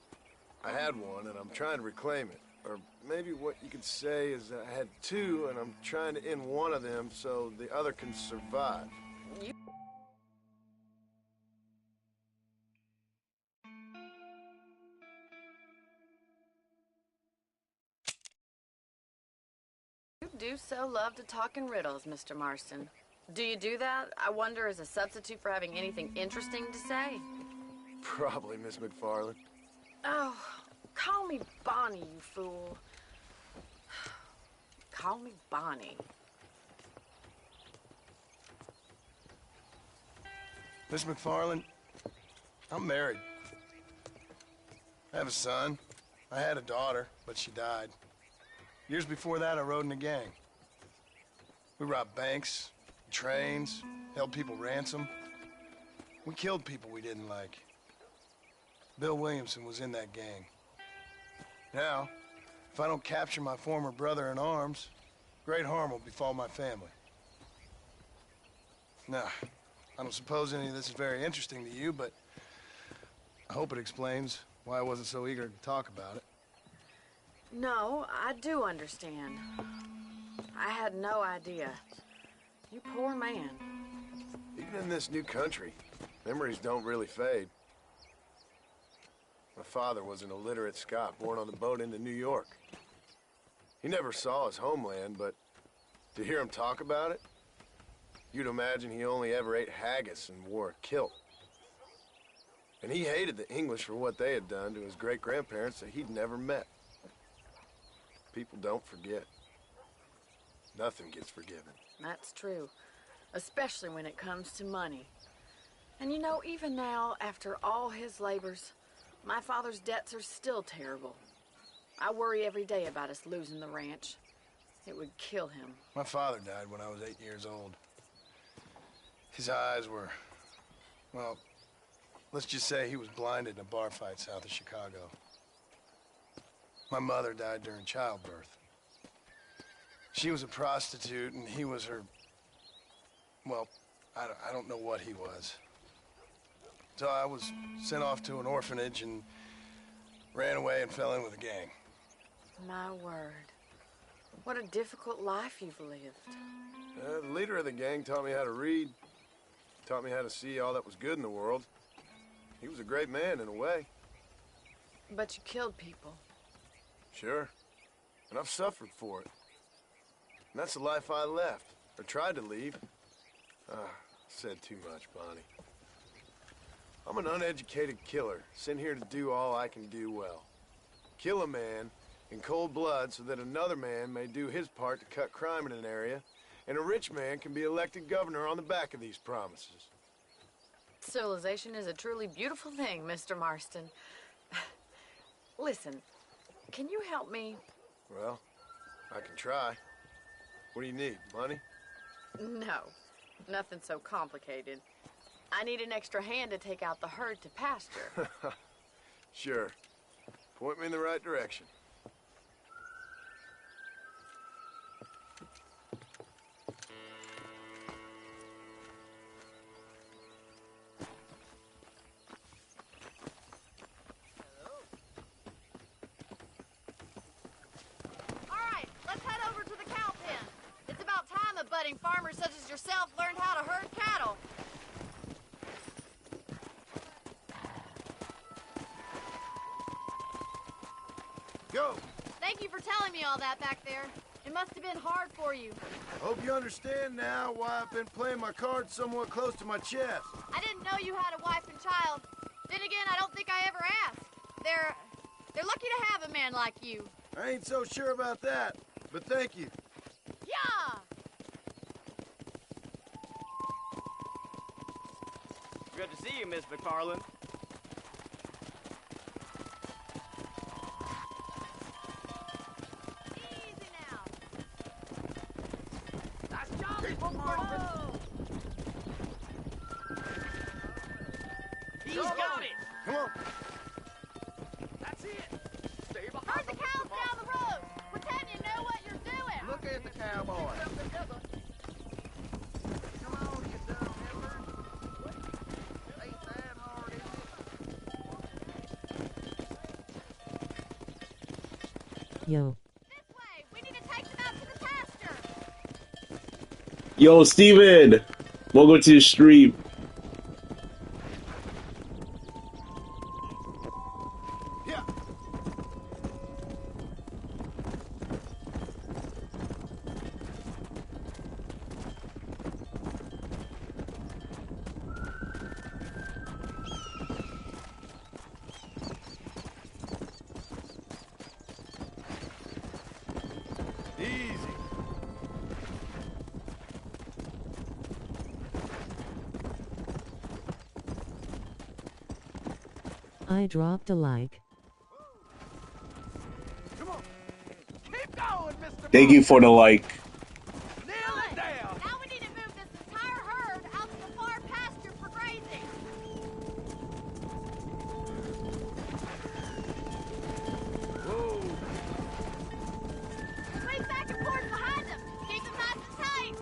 I had one, and I'm trying to reclaim it. Or maybe what you could say is that I had two, and I'm trying to end one of them so the other can survive. You do so love to talk in riddles, Mr. Marston. Do you do that, I wonder, as a substitute for having anything interesting to say? Probably, Miss McFarland. Oh, call me Bonnie, you fool. Call me Bonnie. Miss McFarland, I'm married. I have a son. I had a daughter, but she died. Years before that, I rode in a gang. We robbed banks, trains, held people ransom. We killed people we didn't like. Bill Williamson was in that gang. Now, if I don't capture my former brother in arms, great harm will befall my family. Now, I don't suppose any of this is very interesting to you, but I hope it explains why I wasn't so eager to talk about it. No, I do understand. I had no idea. You poor man. Even in this new country, memories don't really fade. My father was an illiterate Scot born on the boat into New York. He never saw his homeland, but to hear him talk about it, you'd imagine he only ever ate haggis and wore a kilt. And he hated the English for what they had done to his great-grandparents that he'd never met. People don't forget. Nothing gets forgiven. That's true. Especially when it comes to money. And you know, even now, after all his labors, my father's debts are still terrible. I worry every day about us losing the ranch. It would kill him. My father died when I was 8 years old. His eyes were, well, let's just say he was blinded in a bar fight south of Chicago. My mother died during childbirth. She was a prostitute, and he was her, well, I don't know what he was. So I was sent off to an orphanage and ran away and fell in with a gang. My word. What a difficult life you've lived. The leader of the gang taught me how to read, Taught me how to see all that was good in the world. He was a great man in a way. But you killed people. Sure. And I've suffered for it. And that's the life I left, or tried to leave. Said too much, Bonnie. I'm an uneducated killer, sent here to do all I can do well. Kill a man in cold blood so that another man may do his part to cut crime in an area, and a rich man can be elected governor on the back of these promises. Civilization is a truly beautiful thing, Mr. Marston. Listen, can you help me? Well, I can try. What do you need, money? No, nothing so complicated. I need an extra hand to take out the herd to pasture. Sure. Point me in the right direction. Farmers such as yourself learned how to herd cattle. Go! Thank you for telling me all that back there. It must have been hard for you. Hope you understand now why I've been playing my cards somewhat close to my chest. I didn't know you had a wife and child. Then again, I don't think I ever asked. They're lucky to have a man like you. I ain't so sure about that, but thank you. Yeah! Good to see you, Miss McFarland. Easy now. Nice job, Miss McFarland. He's got it. Come on. That's it. Stay behind. Herd the cows down the road. Pretend you know what you're doing. Look at the cowboy. Come on, you dumb heifer. Ain't that hard, is it? Yo. This way. We need to take them out to the pasture. Yo, Steven! Welcome to the stream. Yeah. Easy. I dropped a like. Come on. Keep going, Mr. Thank you for the like. Nail it down. Now we need to move this entire herd out to the far pasture for grazing. Whoa. Squeeze back and forth behind them. Keep them nice and tight.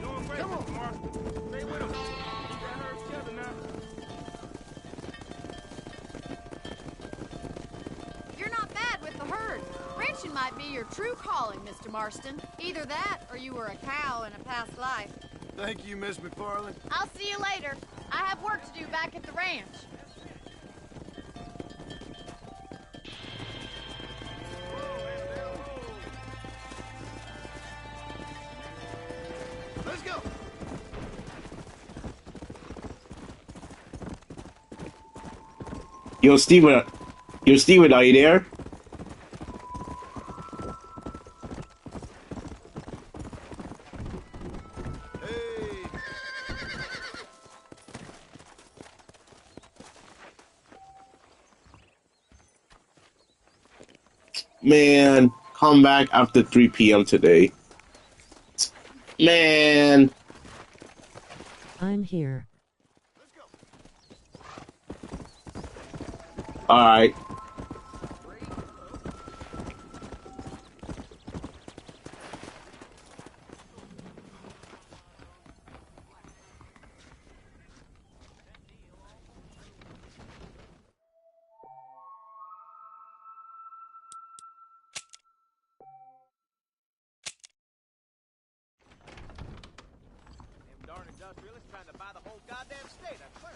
Doing great, Mr. Marston. Stay with him. Keep that herd together now. You're not bad with the herd. Ranching might be your true calling, Mr. Marston. Either that, or you were a cow in a past life. Thank you, Miss McFarland. I'll see you later. I have work to do back at the ranch. Let's go. Yo, Steven, are you there? Hey. Man, come back after 3 p.m. today. Man. I'm here. Alright. trying to buy the whole goddamn state, I swear.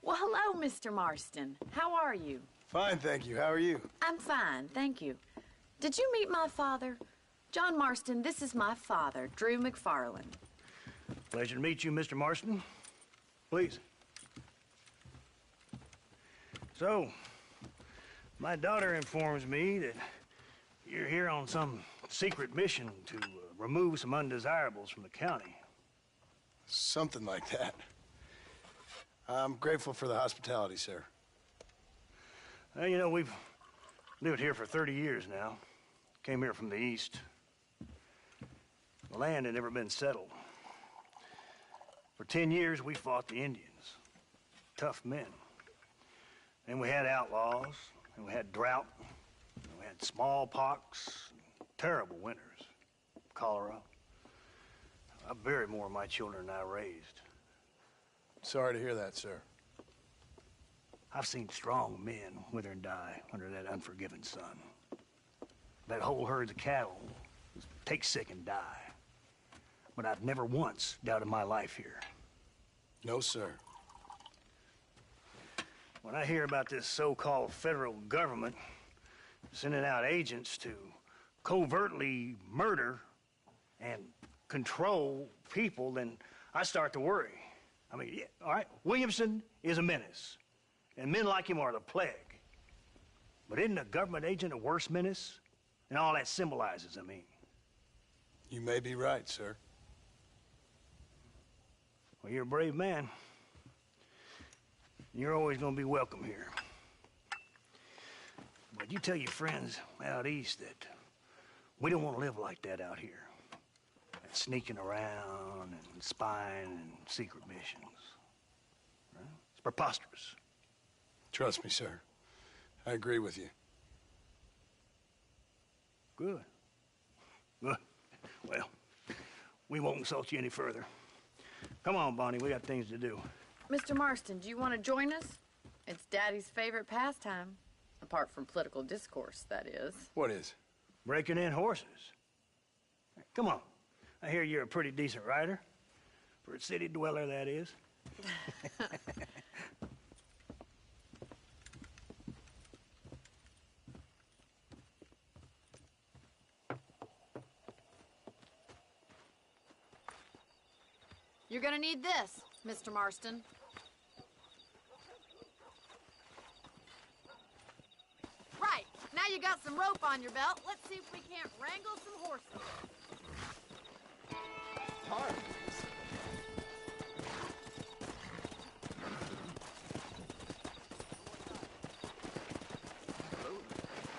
Well, hello, Mr. Marston. How are you? Fine, thank you. How are you? I'm fine, thank you. Did you meet my father? John Marston, this is my father, Drew McFarland. Pleasure to meet you, Mr. Marston. Please. So, my daughter informs me that you're here on some secret mission to remove some undesirables from the county. Something like that. I'm grateful for the hospitality, sir. Well, you know, we've lived here for 30 years now. Came here from the east. The land had never been settled. For 10 years, we fought the Indians. Tough men. And we had outlaws, and we had drought, and we had smallpox, terrible winters, cholera. I buried more of my children than I raised. Sorry to hear that, sir. I've seen strong men wither and die under that unforgiving sun. That whole herds of cattle take sick and die. But I've never once doubted my life here. No, sir. When I hear about this so-called federal government sending out agents to covertly murder and control people, then I start to worry. I mean, yeah, all right, Williamson is a menace, and men like him are the plague. But isn't a government agent a worse menace? And all that symbolizes, I mean. You may be right, sir. Well, you're a brave man. You're always gonna be welcome here. But you tell your friends out east that we don't want to live like that out here. That sneaking around and spying and secret missions. Right? It's preposterous. Trust me, sir. I agree with you. Good. Good. Well, we won't insult you any further. Come on, Bonnie, we got things to do. Mr. Marston, do you want to join us? It's Daddy's favorite pastime. Apart from political discourse, that is. What is? Breaking in horses. Come on. I hear you're a pretty decent rider. For a city dweller, that is. You're gonna need this, Mr. Marston. Right, now you got some rope on your belt. Let's see if we can't wrangle some horses.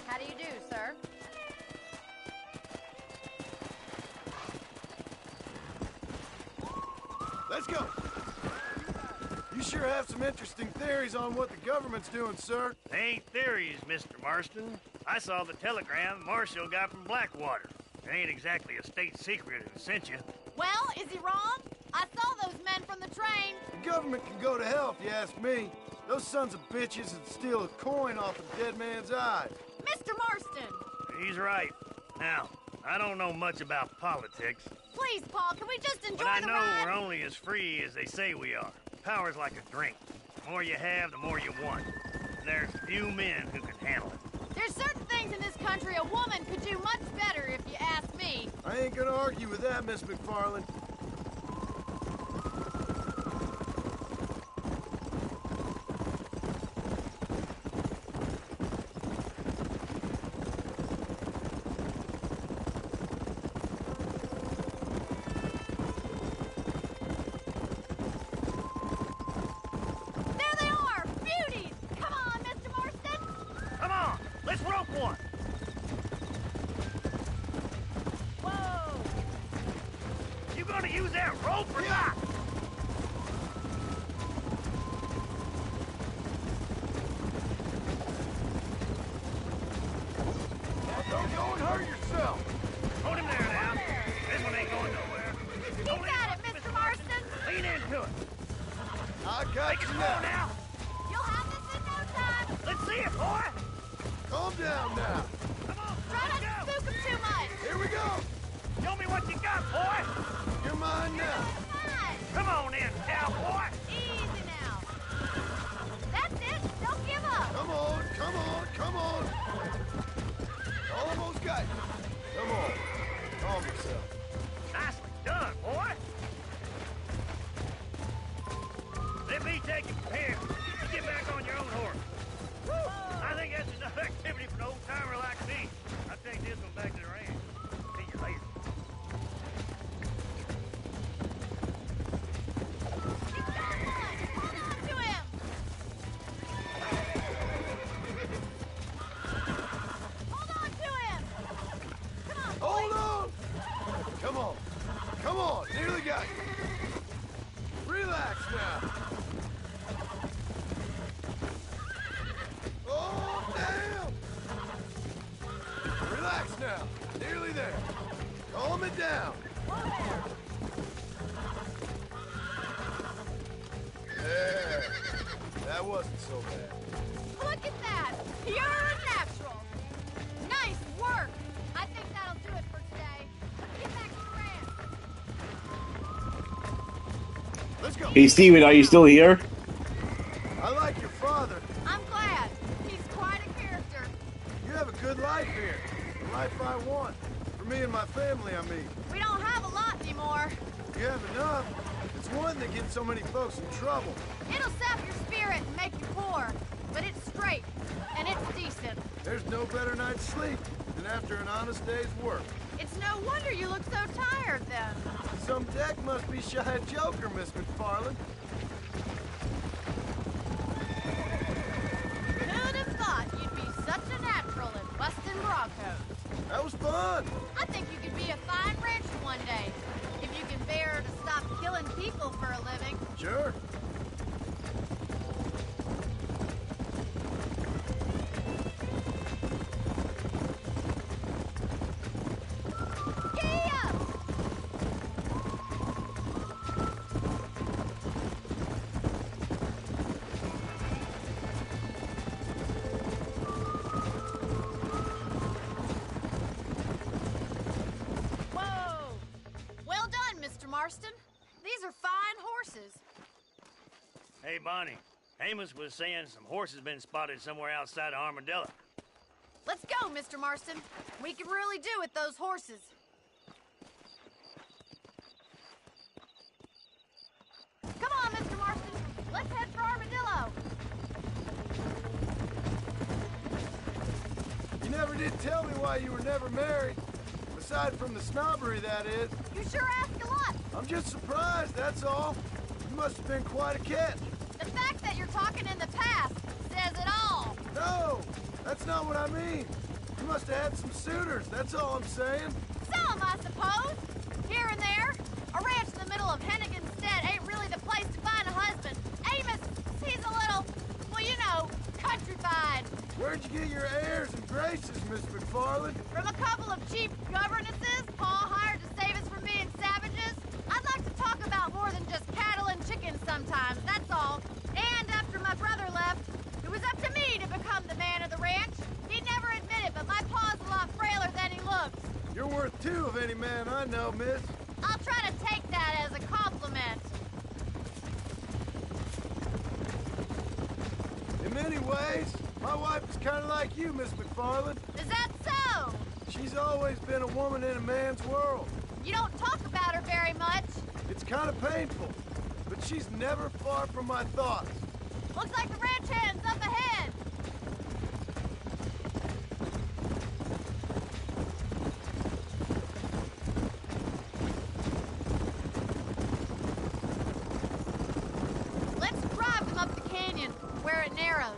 How do you do, sir? Let's go. You sure have some interesting theories on what the government's doing, sir. They ain't theories, Mr. Marston. I saw the telegram Marshall got from Blackwater. It ain't exactly a state secret who sent you. Well, is he wrong? I saw those men from the train. The government can go to hell if you ask me. Those sons of bitches would steal a coin off a dead man's eye. Mr. Marston! He's right. Now, I don't know much about politics. Please, Paul, can we just enjoy But I the know ride? we're only as free as they say we are. Power's like a drink. The more you have, the more you want. And there's few men who can handle it. There's certain things in this country a woman could do much better, if you ask me. I ain't gonna argue with that, Miss McFarland. There they are! Beauties! Come on, Mr. Marston! Come on, let's rope one! Whoa! You gonna use that rope or not? Don't go and hurt yourself. Hold him there now. This one ain't going nowhere. You got it, Mr. Marston! Lean into it. I got you now. down now. Try not to spook him too much. Here we go. Show me what you got, boy. You're mine now. Come on in, cowboy. Easy now. That's it. Don't give up. Come on, come on, come on. Almost got you. Come on. Calm yourself. Nicely done, boy. Let me take you from here. You get back on your own horse. I think that's enough activity for an old-timer like me. I'll take this one back to the ranch. See you later. Hold on to him. Hold on to him. Come on, boy. Hold on. Come on. Come on. Nearly got you. Relax now. Oh, damn. Relax now. Nearly there. Calm it down. There. That wasn't so bad. Look at that. Pure natural. Nice work. I think that'll do it for today. Let's get back to the ranch. Let's go. Hey, Steven, are you still here? I like your father. I'm glad. He's quite a character. You have a good life here. The life I want. For me and my family, I mean. We don't have a lot anymore. You have enough. It's one that gets so many folks in trouble. It'll sap your spirit and make you poor. But it's straight. And it's decent. There's no better night's sleep than after an honest day's work. It's no wonder you look so tired then. Some deck must be shy of Joker, Miss McFarland. Who'd have thought you'd be such a natural at busting Broncos? That was fun. I think you could be a fine rancher one day. If you can bear to stop killing people for a living. Sure. Marston. These are fine horses. Hey, Bonnie. Amos was saying some horses been spotted somewhere outside of Armadillo. Let's go, Mr. Marston. We can really do with those horses. Come on, Mr. Marston. Let's head for Armadillo. You never did tell me why you were never married. Aside from the snobbery, that is. You sure ask a lot. I'm just surprised, that's all. You must have been quite a catch. The fact that you're talking in the past says it all. No, that's not what I mean. You must have had some suitors, that's all I'm saying. Some, I suppose. Here and there. A ranch in the middle of Hennigan's Stead ain't really the place to find a husband. Amos, he's a little, well, you know, countrified. Where'd you get your airs and graces, Miss McFarland? From a couple of cheap governesses Paul hired to save us from being savages. I'd like to talk about more than just cattle and chickens sometimes, that's all. And after my brother left, it was up to me to become the man of the ranch. He'd never admit it, but my pa's a lot frailer than he looks. You're worth two of any man I know, miss. I'll try to take that as a compliment. In many ways, my wife is kind of like you, Miss McFarland. Is that so? She's always been a woman in a man's world. You don't talk about her very much. It's kind of painful, but she's never far from my thoughts. Looks like the ranch hand's up ahead. Let's drive them up the canyon where it narrows.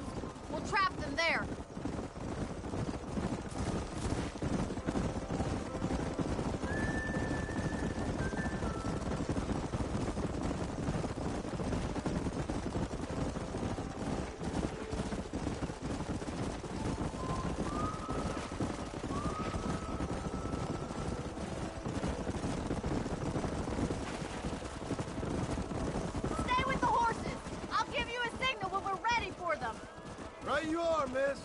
We'll trap them there. Stay with the horses. I'll give you a signal when we're ready for them. Right you are, miss.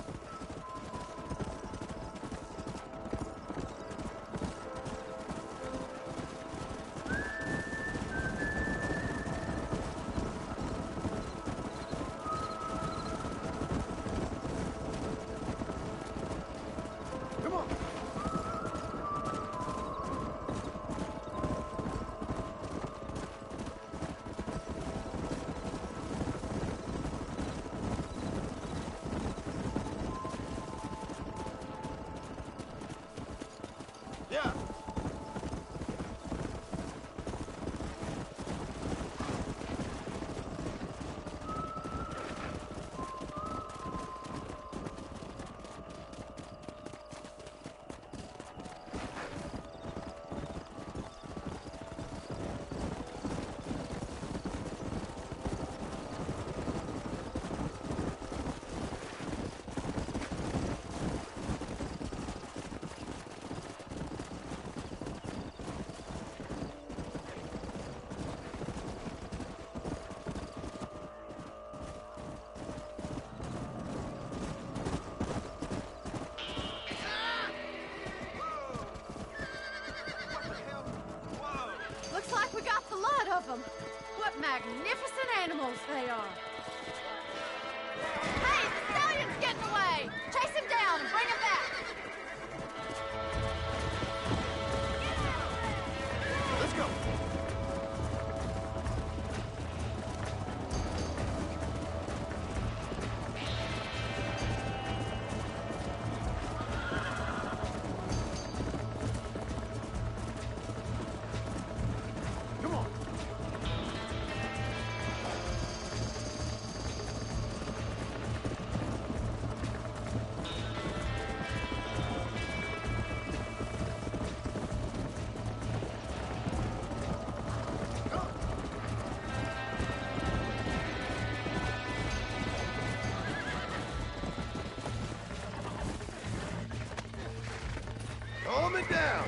coming down.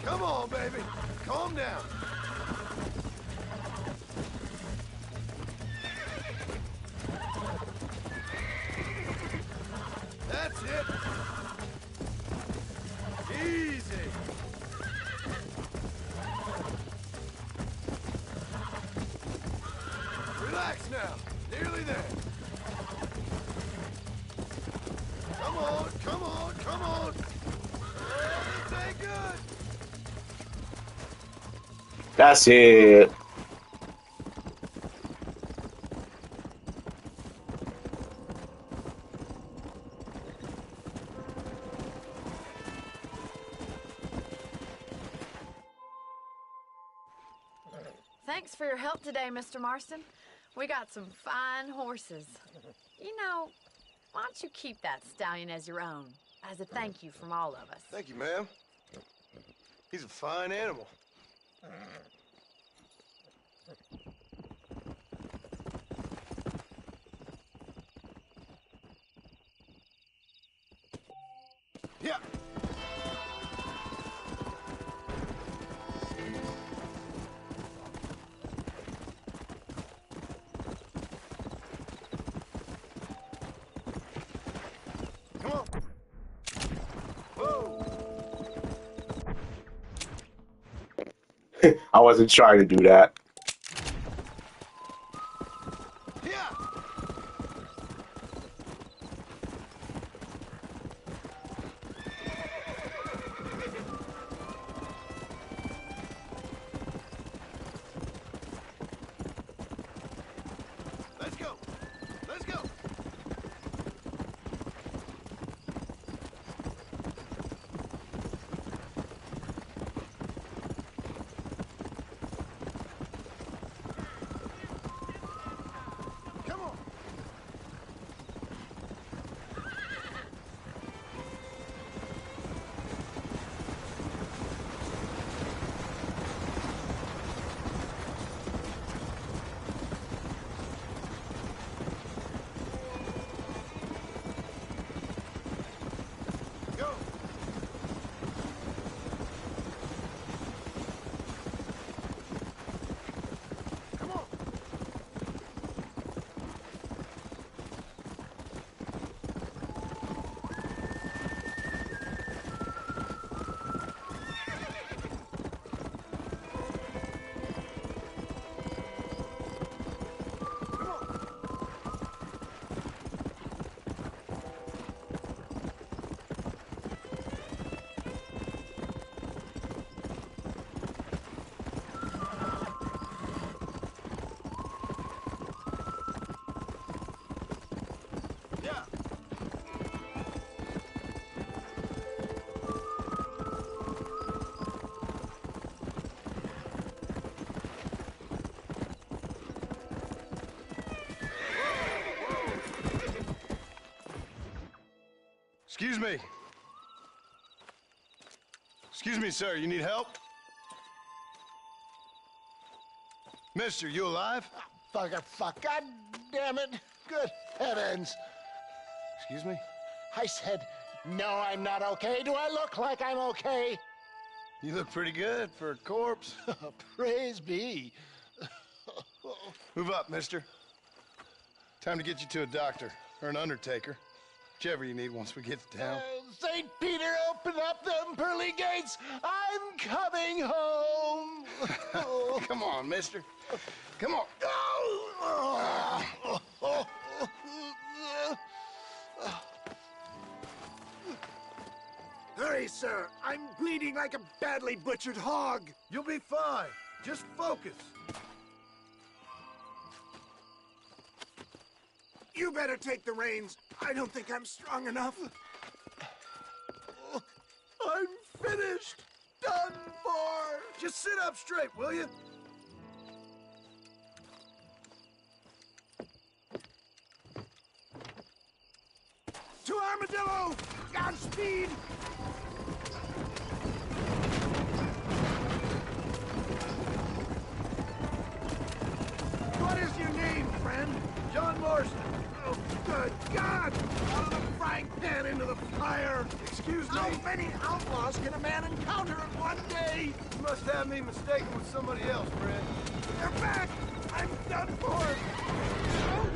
Come on, baby. Calm down. That's it. Easy. Relax now. Nearly there. Come on, come on, come on. Oh, this ain't good. That's it. Thanks for your help today, Mr. Marston. We got some fine horses. You know, why don't you keep that stallion as your own, as a thank you from all of us? Thank you, ma'am. He's a fine animal. Yeah. Come on. Whoa. I wasn't trying to do that. Yeah. Let's go. Let's go. Come on. Go. Come on. Come on. Yeah. Excuse me. Excuse me, sir. You need help? Mister, you alive? Fuck. God damn it. Good heavens. Excuse me? I said, no, I'm not okay. Do I look like I'm okay? You look pretty good for a corpse. Praise be. Move up, mister. Time to get you to a doctor or an undertaker. Whichever you need once we get to town. St. Peter, open up them pearly gates. I'm coming home. Come on, mister. Come on. Hurry, sir. I'm bleeding like a badly butchered hog. You'll be fine. Just focus. You better take the reins. I don't think I'm strong enough. I'm finished. Done for. Just sit up straight, will you? To Armadillo! Godspeed! What is your name, friend? John Marston. Oh, good God! Out of the frying pan into the fire! Excuse me? How many outlaws can a man encounter in one day? You must have me mistaken with somebody else, Fred. They're back! I'm done for! Oh.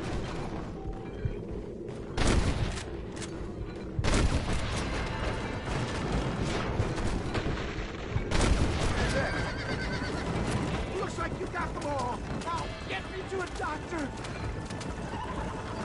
Looks like you got them all. Now, get me to a doctor.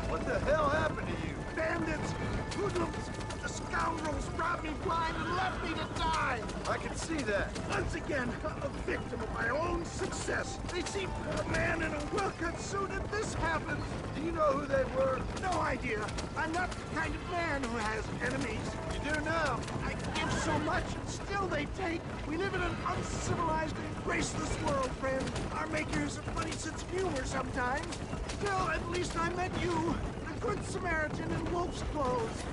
What the hell happened to you? Bandits, hoodlums, the scoundrels robbed me blind and left me to die. I can see that. Once again, a victim of my own success. They seemed a man in a well-cut suit and this happens. Do you know who they were? No idea. I'm not the kind of man who has enemies. You do now. I give so much and still they take. We live in an uncivilized and graceless world, friend. Our makers a funny sense of humor sometimes. Still, at least I met you, the good Samaritan in wolf's clothes.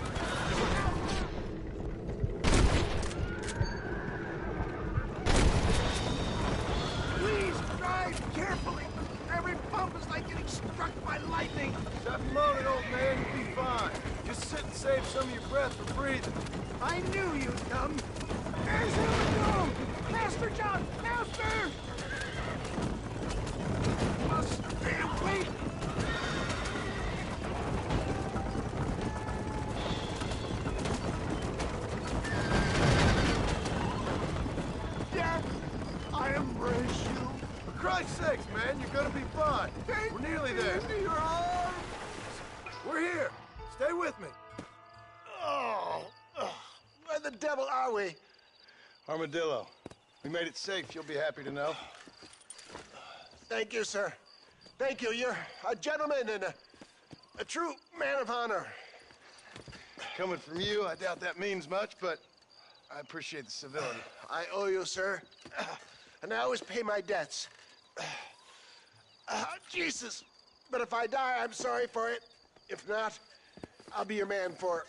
Please drive carefully. Every bump is like getting struck by lightning. Stop moaning, old man. You'll be fine. Just sit and save some of your breath for breathing. I knew you'd come. There's him go! Master John! Master! Must stay awake! Death, I embrace you. For Christ's sakes, man, you're gonna be fine. We're nearly there. Into your arms. We're here. Stay with me. Oh, where the devil are we? Armadillo. We made it safe, you'll be happy to know. Thank you, sir. Thank you. You're a gentleman and a true man of honor. Coming from you, I doubt that means much, but I appreciate the civility. I owe you, sir. And I always pay my debts. Jesus. But if I die, I'm sorry for it. If not, I'll be your man for...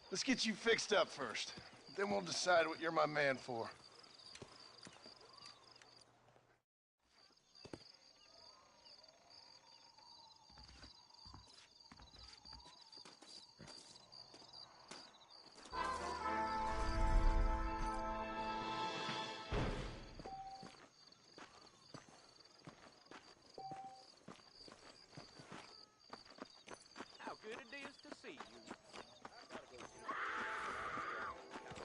Let's get you fixed up first. Then we'll decide what you're my man for. How good it is to see you.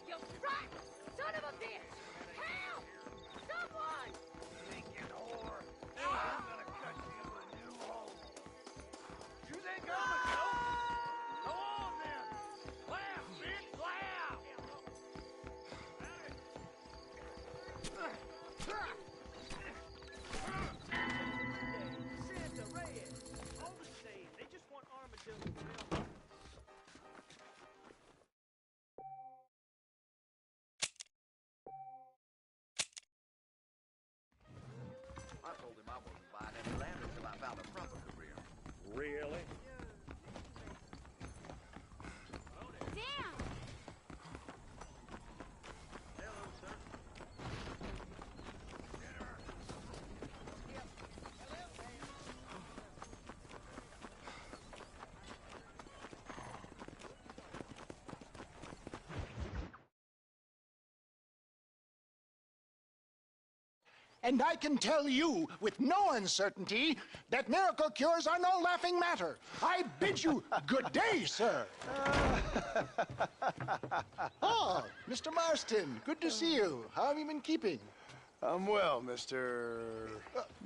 You right! Son of a bitch! Help! Someone! Stinking whore. I'm gonna cut you a new hole. You think I'm a joke? Go on then. Laugh, bitch, laugh. Santa Red. All the same, they just want Armadillo. I told him I wasn't buying any land until I found a proper career. Really? Damn! Hello, sir. And I can tell you with no uncertainty that miracle cures are no laughing matter. I bid you good day, sir. Oh, Mr. Marston, good to see you. How have you been keeping? I'm well, Mr.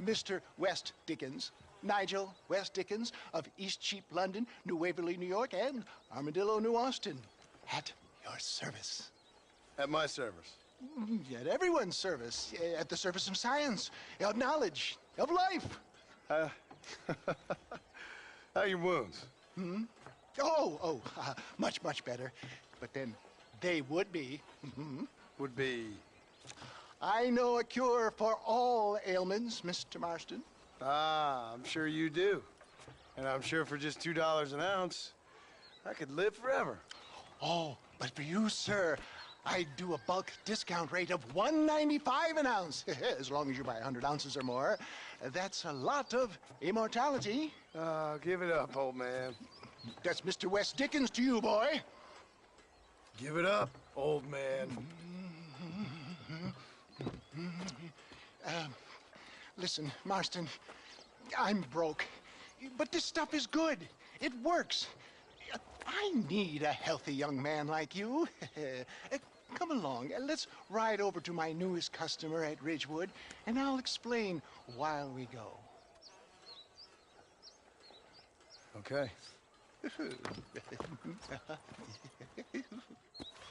Mr. West Dickens. Nigel West Dickens of East Cheap, London, New Waverly, New York, and Armadillo, New Austin. At your service. At my service. At everyone's service. At the service of science, of knowledge, of life. How are your wounds? Much, much better. But then they would be. Would be? I know a cure for all ailments, Mr. Marston. Ah, I'm sure you do. And I'm sure for just $2 an ounce, I could live forever. Oh, but for you, sir, I'd do a bulk discount rate of $1.95 an ounce, as long as you buy 100 ounces or more. That's a lot of immortality. Give it up, old man. That's Mr. Wes Dickens to you, boy. Give it up, old man. Listen, Marston, I'm broke, but this stuff is good. It works. I need a healthy young man like you. Come along, let's ride over to my newest customer at Ridgewood, and I'll explain while we go. Okay.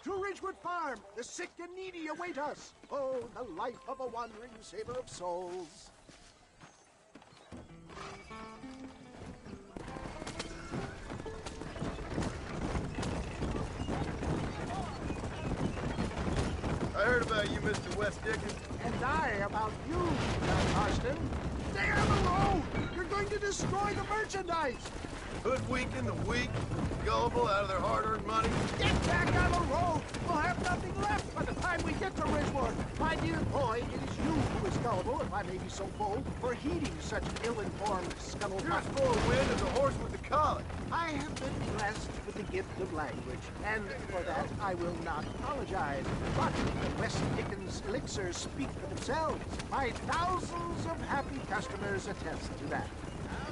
To Ridgewood Farm, the sick and needy await us. Oh, the life of a wandering saver of souls. I heard about you, Mr. Wes Dickens. And I about you, John Marston. Stay on the road! You're going to destroy the merchandise! Hoodwinking the weak, gullible out of their hard-earned money. Get back on the road! We'll have nothing left by the time we get to Ridgewood. My dear boy, it is you who is gullible, if I may be so bold, for heeding such ill-informed scuttlebutt. You're as full of wind as a horse with the colic. I have been blessed with the gift of language, and for that I will not apologize. But the West Dickens elixirs speak for themselves. My thousands of happy customers attest to that.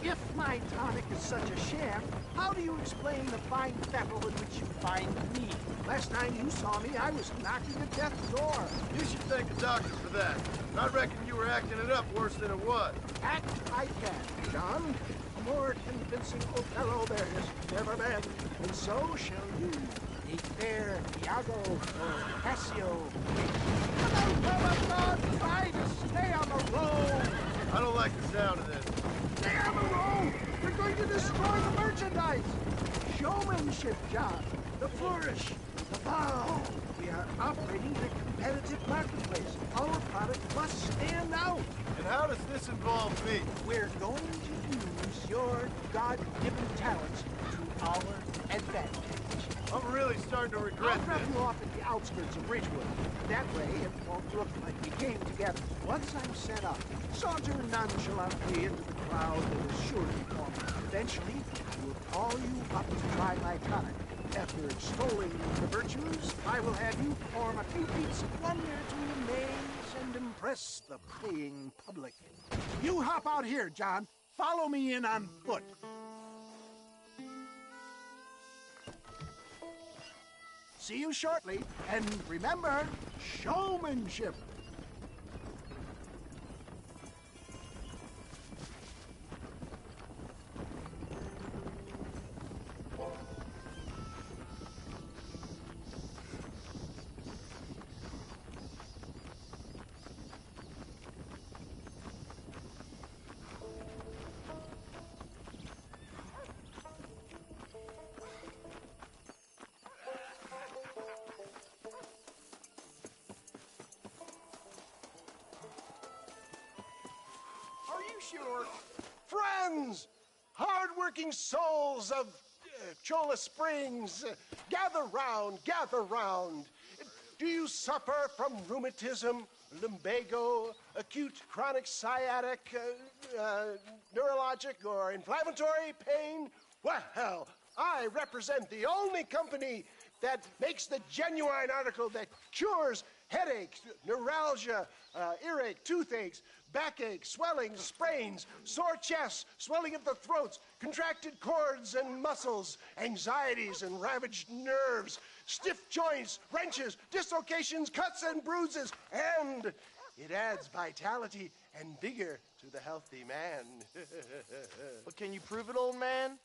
If my tonic is such a sham, how do you explain the fine fettle in which you find me? Last time you saw me, I was knocking at death's door. You should thank the doctor for that. I reckon you were acting it up worse than it was. Act I can, John. A more convincing Othello there has never been. And so shall you. A fair Iago or Cassio. Come on, God, try to stay on the road. I don't like the sound of this. Stay on the road! We're going to destroy the merchandise! Showmanship, John. The flourish. The bow. We are operating in a competitive marketplace. Our product must stand out. And how does this involve me? We're going to use your God-given talents to our advantage. I'm really starting to regret I'll drop this. you off at the outskirts of Ridgewood. That way, it won't look like we came together. Once I'm set up, saunter nonchalantly into the crowd that is sure to form. Eventually, I will call you up to try my tonic. After extolling the virtues, I will have you perform a few feats of wonder to amaze and impress the paying public. You hop out here, John. Follow me in on foot. See you shortly, and remember, showmanship. Are you sure? Friends, hard-working souls of Cholla Springs, gather round, gather round. Do you suffer from rheumatism, lumbago, acute chronic sciatic, neurologic, or inflammatory pain? Well, I represent the only company that makes the genuine article that cures headaches, neuralgia, earache, toothaches, backache, swelling, sprains, sore chests, swelling of the throats, contracted cords and muscles, anxieties and ravaged nerves, stiff joints, wrenches, dislocations, cuts and bruises, and it adds vitality and vigor to the healthy man. But can you prove it, old man?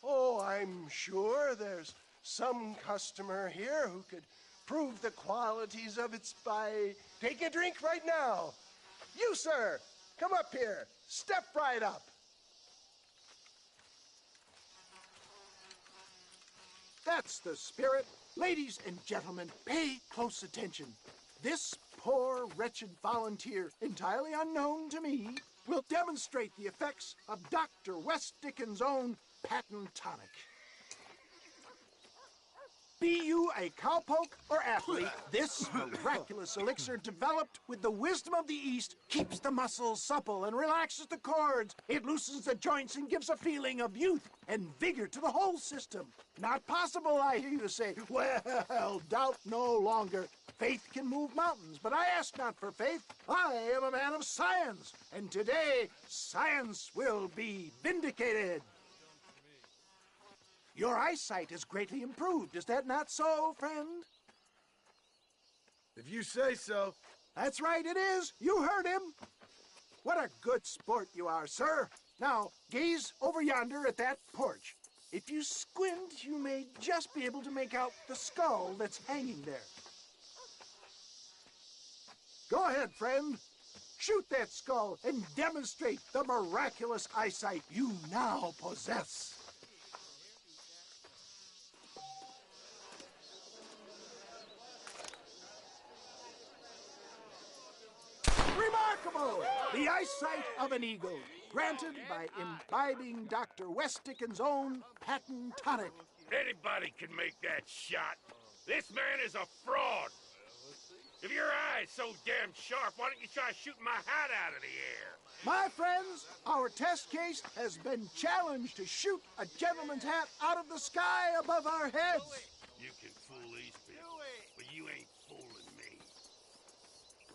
Oh, I'm sure there's some customer here who could prove the qualities of it by taking a drink right now. You, sir, come up here. Step right up. That's the spirit. Ladies and gentlemen, pay close attention. This poor, wretched volunteer, entirely unknown to me, will demonstrate the effects of Dr. West Dickens' own patent tonic. Be you a cowpoke or athlete, this miraculous elixir developed with the wisdom of the East keeps the muscles supple and relaxes the cords. It loosens the joints and gives a feeling of youth and vigor to the whole system. Not possible, I hear you say. Well, doubt no longer. Faith can move mountains, but I ask not for faith. I am a man of science, and today science will be vindicated. Your eyesight is greatly improved. Is that not so, friend? If you say so. That's right, it is. You heard him. What a good sport you are, sir. Now, gaze over yonder at that porch. If you squint, you may just be able to make out the skull that's hanging there. Go ahead, friend. Shoot that skull and demonstrate the miraculous eyesight you now possess. Remarkable! The eyesight of an eagle, granted by imbibing Dr. West Dickens' own patent tonic. Anybody can make that shot. This man is a fraud. If your eye's so damn sharp, why don't you try shooting my hat out of the air? My friends, our test case has been challenged to shoot a gentleman's hat out of the sky above our heads. You can fool these people, but you ain't fooling me.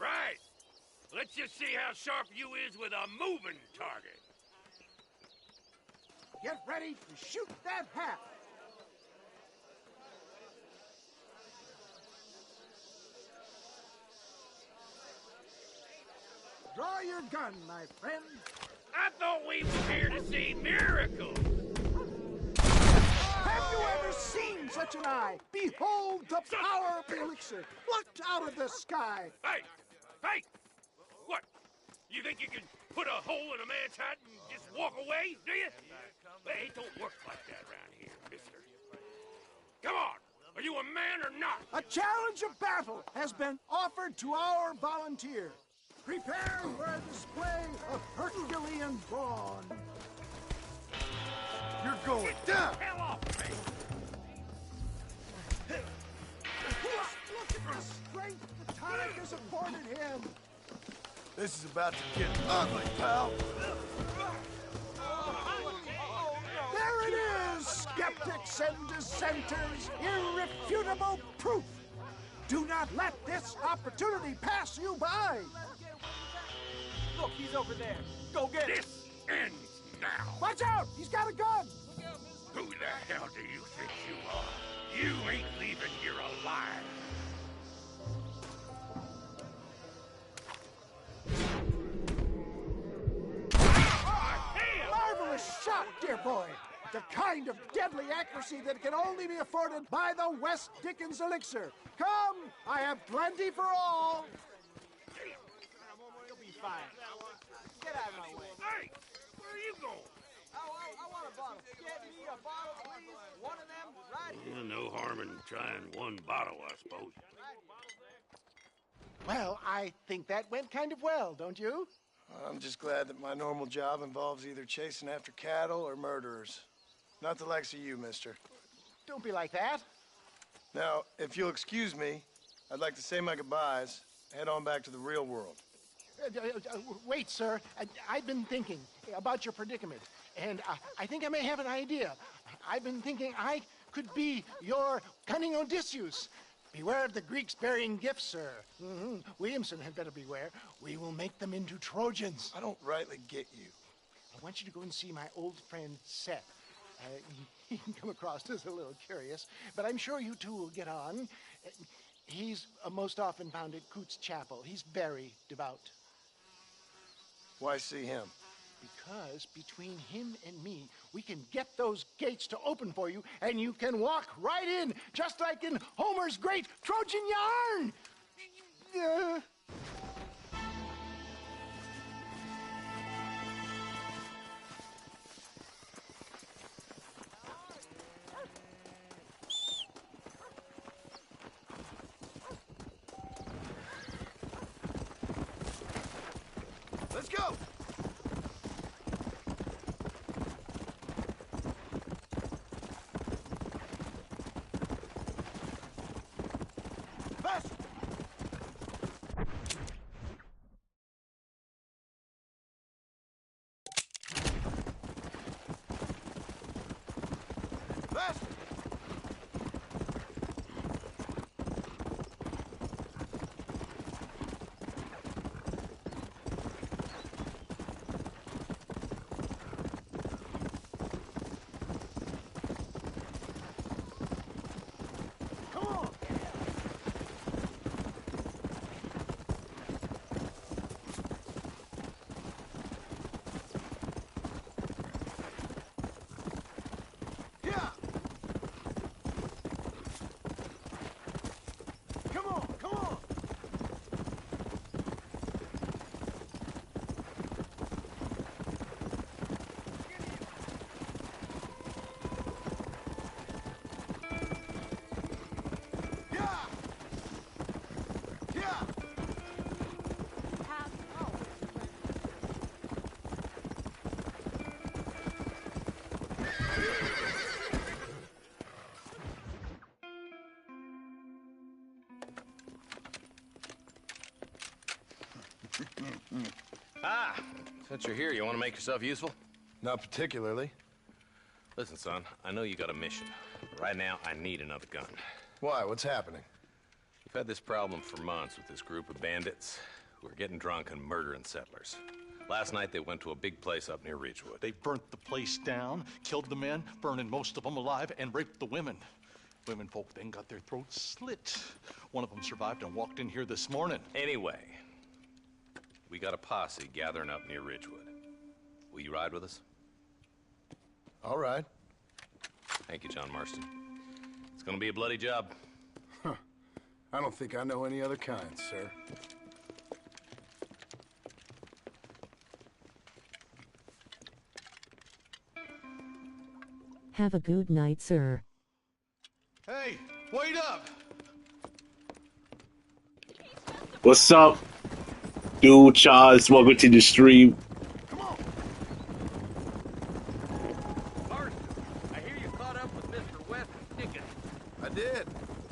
Right. Let's just see how sharp you is with a moving target. Get ready to shoot that hat. Draw your gun, my friend. I thought we were here to see miracles. Have you ever seen such an eye? Behold the power of the elixir, plucked out of the sky. Hey! Hey! What? You think you can put a hole in a man's hat and just walk away, do you? Hey, it don't work like that around here, mister. Come on! Are you a man or not? A challenge of battle has been offered to our volunteer. Prepare for a display of Herculean brawn. You're going down! Hell off me! Look at the strength the tonic has afforded him. This is about to get ugly, pal. There it is, skeptics and dissenters, irrefutable proof. Do not let this opportunity pass you by. Look, he's over there. Go get him. This ends now. Watch out! He's got a gun! Who the hell do you think you are? You ain't leaving here alive. Marvelous shot, dear boy. The kind of deadly accuracy that can only be afforded by the West Dickens elixir. Come, I have plenty for all. You'll be fine. Get out of my way. Hey, where are you going? I want a bottle. Get me a bottle, please. One of them right here. No harm in trying one bottle, I suppose. Well, I think that went kind of well, don't you? I'm just glad that my normal job involves either chasing after cattle or murderers. Not the likes of you, mister. Don't be like that. Now, if you'll excuse me, I'd like to say my goodbyes, head on back to the real world. Wait, sir. I've been thinking about your predicament, and I think I may have an idea. I've been thinking I could be your cunning Odysseus. Beware of the Greeks bearing gifts, sir. Williamson had better beware. We will make them into Trojans. I don't rightly get you. I want you to go and see my old friend Seth. He can come across as a little curious, but I'm sure you two will get on. He's most often found at Coots Chapel. He's very devout. Why see him? Because between him and me, we can get those gates to open for you, and you can walk right in, just like in Homer's great Trojan yarn! Let's go! Faster! Come on! Yeah! Come on, come on! Yeah! Yeah! Ah, since you're here, you want to make yourself useful? Not particularly. Listen, son, I know you got a mission. But right now, I need another gun. Why? What's happening? We've had this problem for months with this group of bandits who are getting drunk and murdering settlers. Last night, they went to a big place up near Ridgewood. They burnt the place down, killed the men, burning most of them alive, and raped the women. Women folk then got their throats slit. One of them survived and walked in here this morning. Anyway, we got a posse gathering up near Ridgewood. Will you ride with us? All right. Thank you, John Marston. It's gonna be a bloody job. Huh. I don't think I know any other kind, sir. Have a good night, sir. Hey, wait up! What's up, dude? Charles, welcome to the stream. Marston, I hear you caught up with Mr. West Dickens. I did.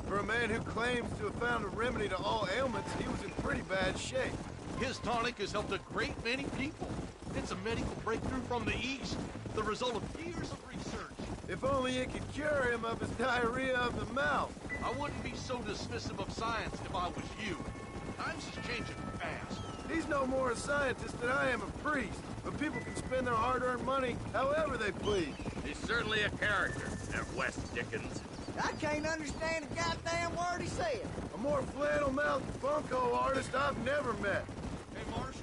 For a man who claims to have found a remedy to all ailments, he was in pretty bad shape. His tonic has helped a great many people. It's a medical breakthrough from the East, the result of years of research. If only it could cure him of his diarrhea of the mouth. I wouldn't be so dismissive of science if I was you. Times is changing fast. He's no more a scientist than I am a priest. But people can spend their hard-earned money however they please. He's certainly a character, that West Dickens. I can't understand a goddamn word he said. A more flannel-mouthed bunko artist I've never met. Hey, Marshal,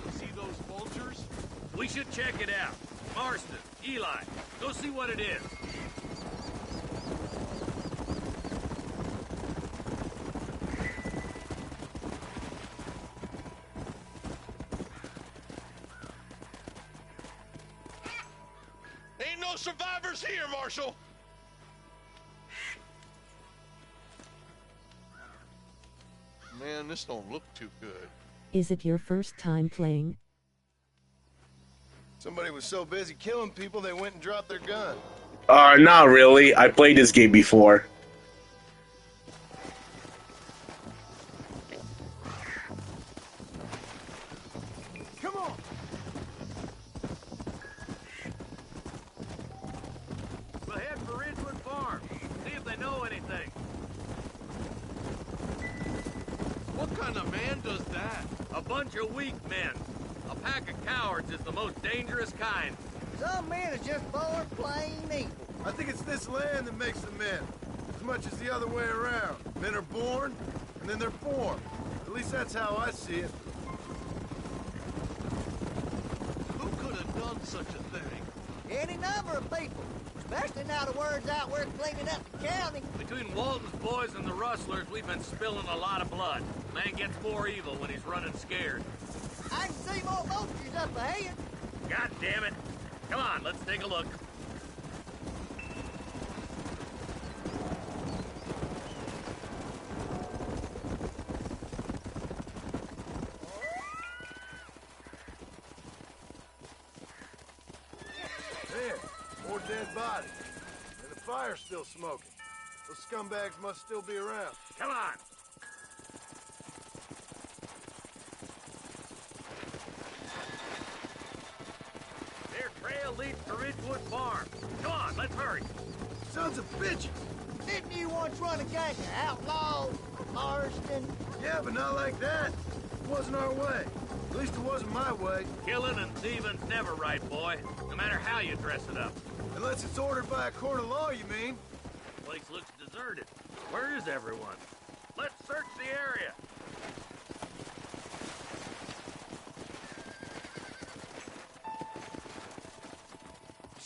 you see those vultures? We should check it out. Marston, Eli, go see what it is. Ain't no survivors here, Marshal! Man, this don't look too good. Is it your first time playing? Somebody was so busy killing people, they went and dropped their gun. Not really. I played this game before. Come on! We'll head for Ridgewood Farm. See if they know anything. What kind of man does that? A bunch of weak men. A pack of cowards is the most dangerous kind. Some men are just born plain evil. I think it's this land that makes them men, as much as the other way around. Men are born, and then they're formed. At least that's how I see it. Who could have done such a thing? Any number of people. Especially now the word's out we're cleaning up the county. Between Walton's boys and the rustlers, we've been spilling a lot of blood. Man gets more evil when he's running scared. I can see more vultures up ahead. God damn it. Come on, let's take a look. There, more dead bodies. And the fire's still smoking. Those scumbags must still be around. Come on. Their trail leads to Ridgewood Farm. Come on, let's hurry. Sons of bitches! Didn't you once run a gang of outlaws, Marston? Yeah, but not like that. It wasn't our way. At least it wasn't my way. Killing and thieving's never right, boy. No matter how you dress it up. Unless it's ordered by a court of law, you mean? The place looks deserted. Where is everyone? Let's search the area.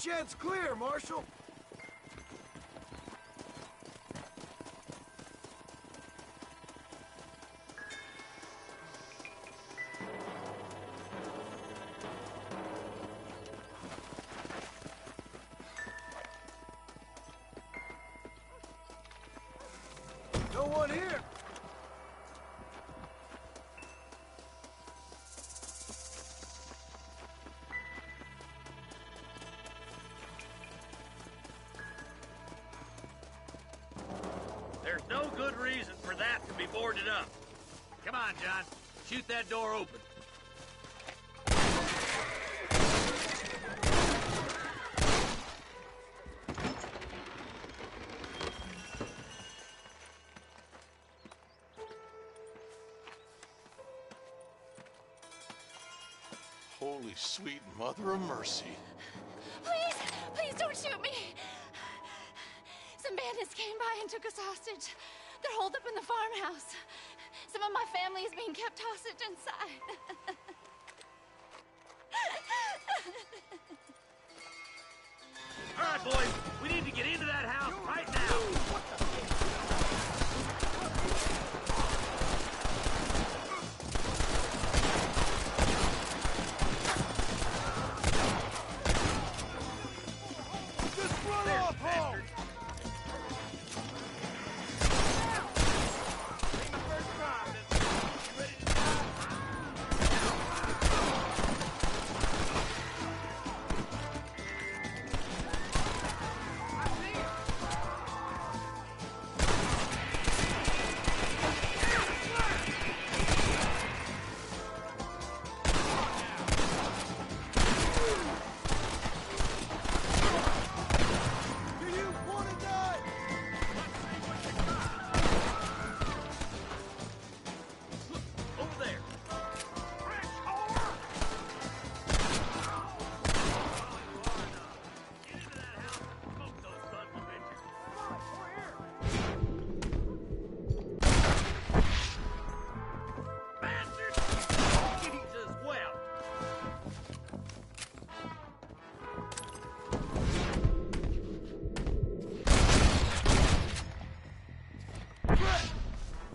Shed's clear, Marshal. No one here. There's no good reason for that to be boarded up. Come on, John. Shoot that door open. Holy sweet mother of mercy. Please don't shoot me. Some bandits came by and took us hostage. They're holed up in the farmhouse. Some of my family is being kept hostage inside. All right, boys. We need to get into that house right now. Just run off home!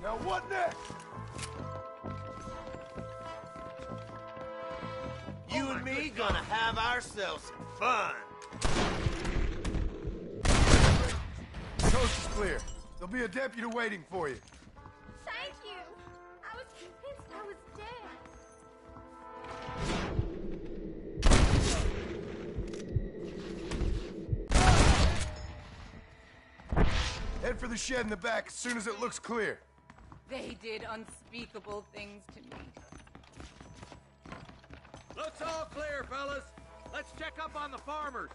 Now what next? You and me gonna have ourselves some fun. Coast is clear. There'll be a deputy waiting for you. Thank you. I was convinced I was dead. Head for the shed in the back as soon as it looks clear. They did unspeakable things to me. Looks all clear, fellas. Let's check up on the farmers.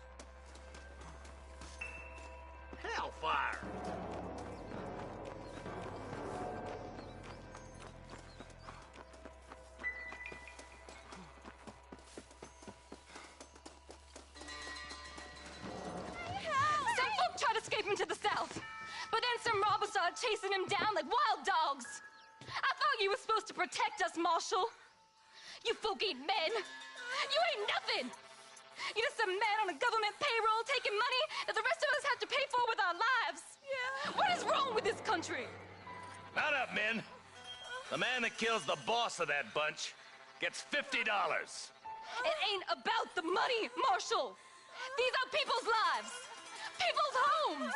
Hellfire! Some folk tried escaping to the south, but then some robbers started chasing him down like wild dogs. I thought you were supposed to protect us, Marshal. You folk ain't men. You ain't nothing. You're just a man on a government payroll taking money that the rest of us have to pay for with our lives. Yeah. What is wrong with this country? Mount up, men. The man that kills the boss of that bunch gets $50. It ain't about the money, Marshal. These are people's lives. People's homes.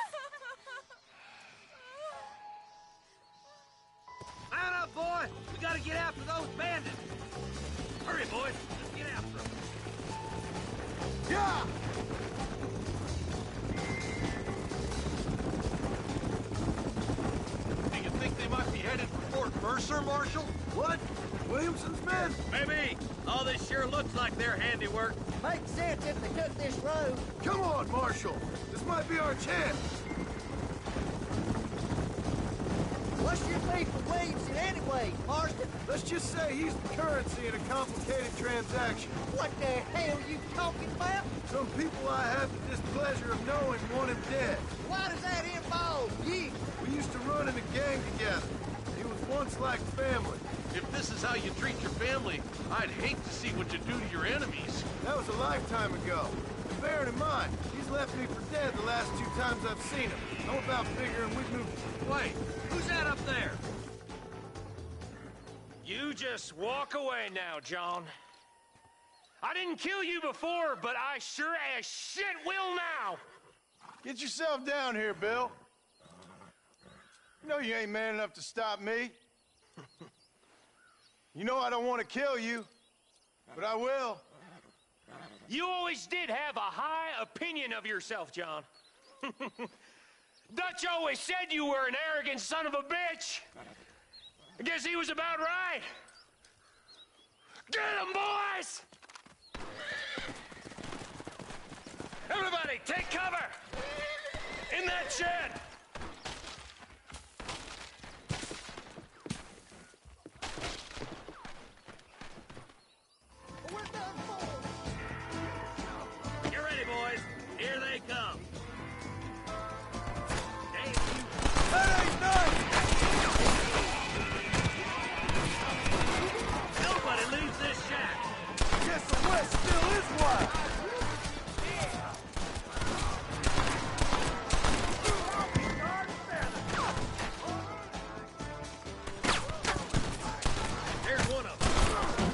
Mount up, boy. We gotta get after those bandits. Hurry, boys. Let's get after them. Yeah! Do you think they might be headed for Fort Mercer, Marshal? What? Williamson's men? Maybe. Oh, this sure looks like their handiwork. Makes sense if they took this road. Come on, Marshal. This might be our chance. What's your beef with Williamson anyway, Marston? Let's just say he's the currency in a complicated transaction. What the hell you talking about? Some people I have the displeasure of knowing want him dead. Why does that involve you? We used to run in a gang together. He was once like family. If this is how you treat your family, I'd hate to see what you do to your enemies. That was a lifetime ago. And bearing in mind, he's left me for dead the last 2 times I've seen him. How about figuring we'd move... Wait, who's that up there? You just walk away now, John. I didn't kill you before, but I sure as shit will now! Get yourself down here, Bill. You know you ain't man enough to stop me. You know I don't want to kill you, but I will. You always did have a high opinion of yourself, John. Dutch always said you were an arrogant son of a bitch. I guess he was about right. Get him, boys! Everybody, take cover! In that shed! Get ready, boys. Here they come. That ain't none! Nobody leaves this shack. Guess the West still is wild. There's one of them.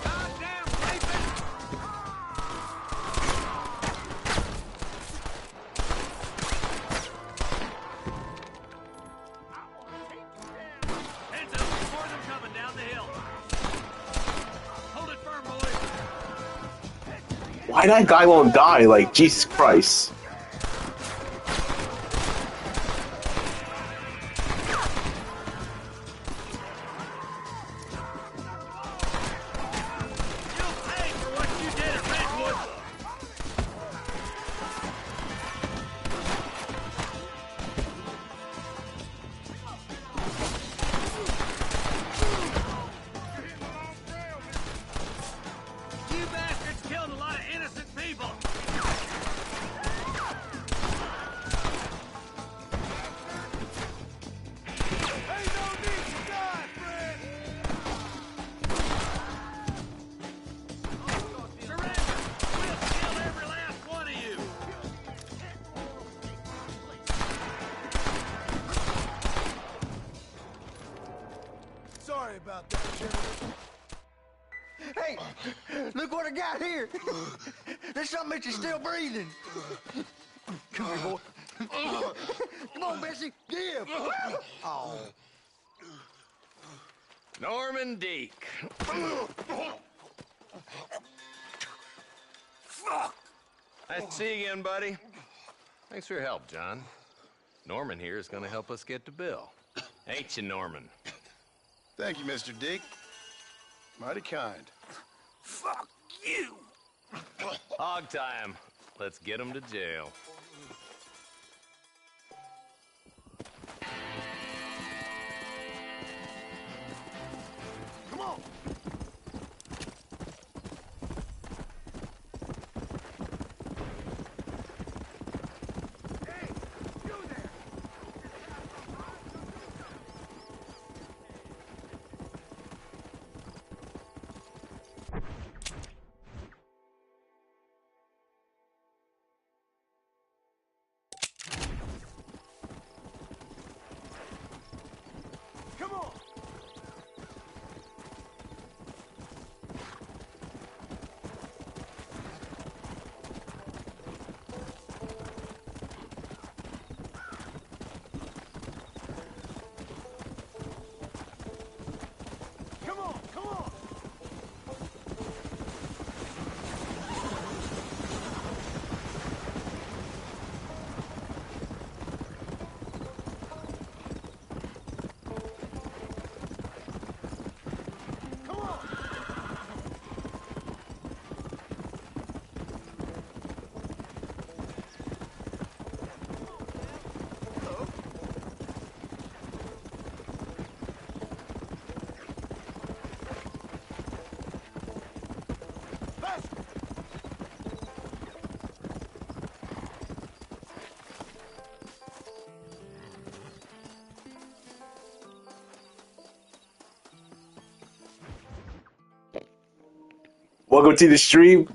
Goddamn rapist! Hands up before them coming down the hill. Hold it firm, boys. Why that guy won't die? Like, Jesus Christ. You'll pay for what you did at Redwood. You bastards killed a lot of innocent people. Ain't no need to die, friend! Surrender. We'll kill every last one of you. Sorry about that, gentlemen. Hey, look what I got here. There's something that you're still breathing. Come here, boy. Come on, Bessie. Give. Oh. Norman Deek. Nice to see you again, buddy. Thanks for your help, John. Norman here is going to help us get to Bill. Ain't you, Norman? Thank you, Mr. Deke. Mighty kind. Fuck you! Hog time. Let's get him to jail. Come on! Welcome to the stream.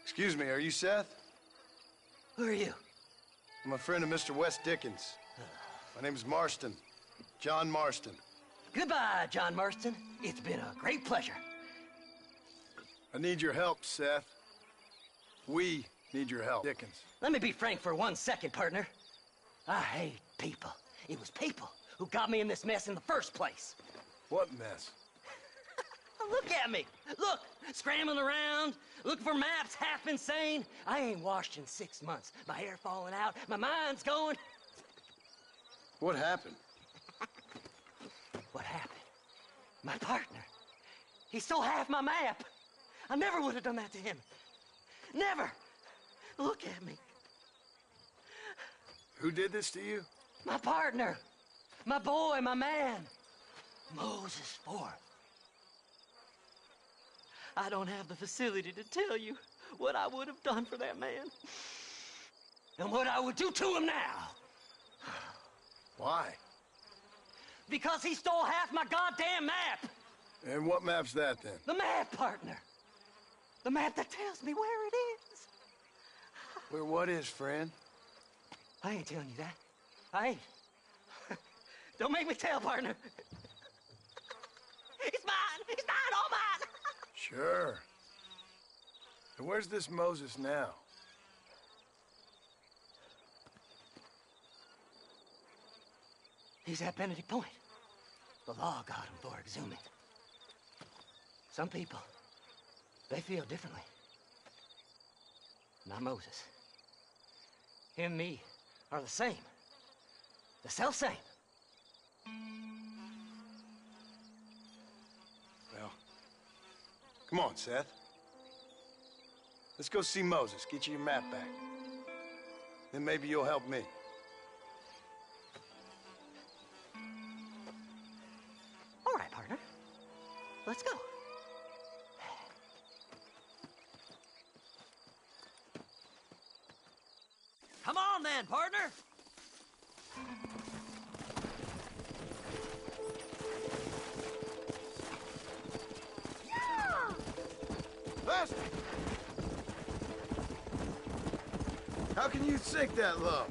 Excuse me, are you Seth? Who are you? I'm a friend of Mr. Wes Dickens. My name is Marston. John Marston. Goodbye, John Marston. It's been a great pleasure. I need your help, Seth. We need your help, Dickens. Let me be frank for 1 second, partner. I hate people. It was people who got me in this mess in the first place. What mess? Look at me. Look, scrambling around, looking for maps, half insane. I ain't washed in 6 months. My hair falling out, my mind's going. What happened? What happened? My partner. He stole half my map. I never would have done that to him. Never. Look at me. Who did this to you? My partner. My boy, my man. Moses Ford. I don't have the facility to tell you what I would have done for that man. And what I would do to him now. Why? Because he stole half my goddamn map. And what map's that, then? The map, partner. The map that tells me where it is. Where what is, friend? I ain't telling you that. I ain't. Don't make me tell, partner. It's mine. It's mine, all mine. Sure. And where's this Moses now? He's at Benedict Point. The law got him for exhuming. Some people, they feel differently. Not Moses. Him and me are the same. The self-same. Well, come on, Seth. Let's go see Moses, get you your map back. Then maybe you'll help me. All right, partner. Let's go. Come on then, partner. Faster! How can you sink that low?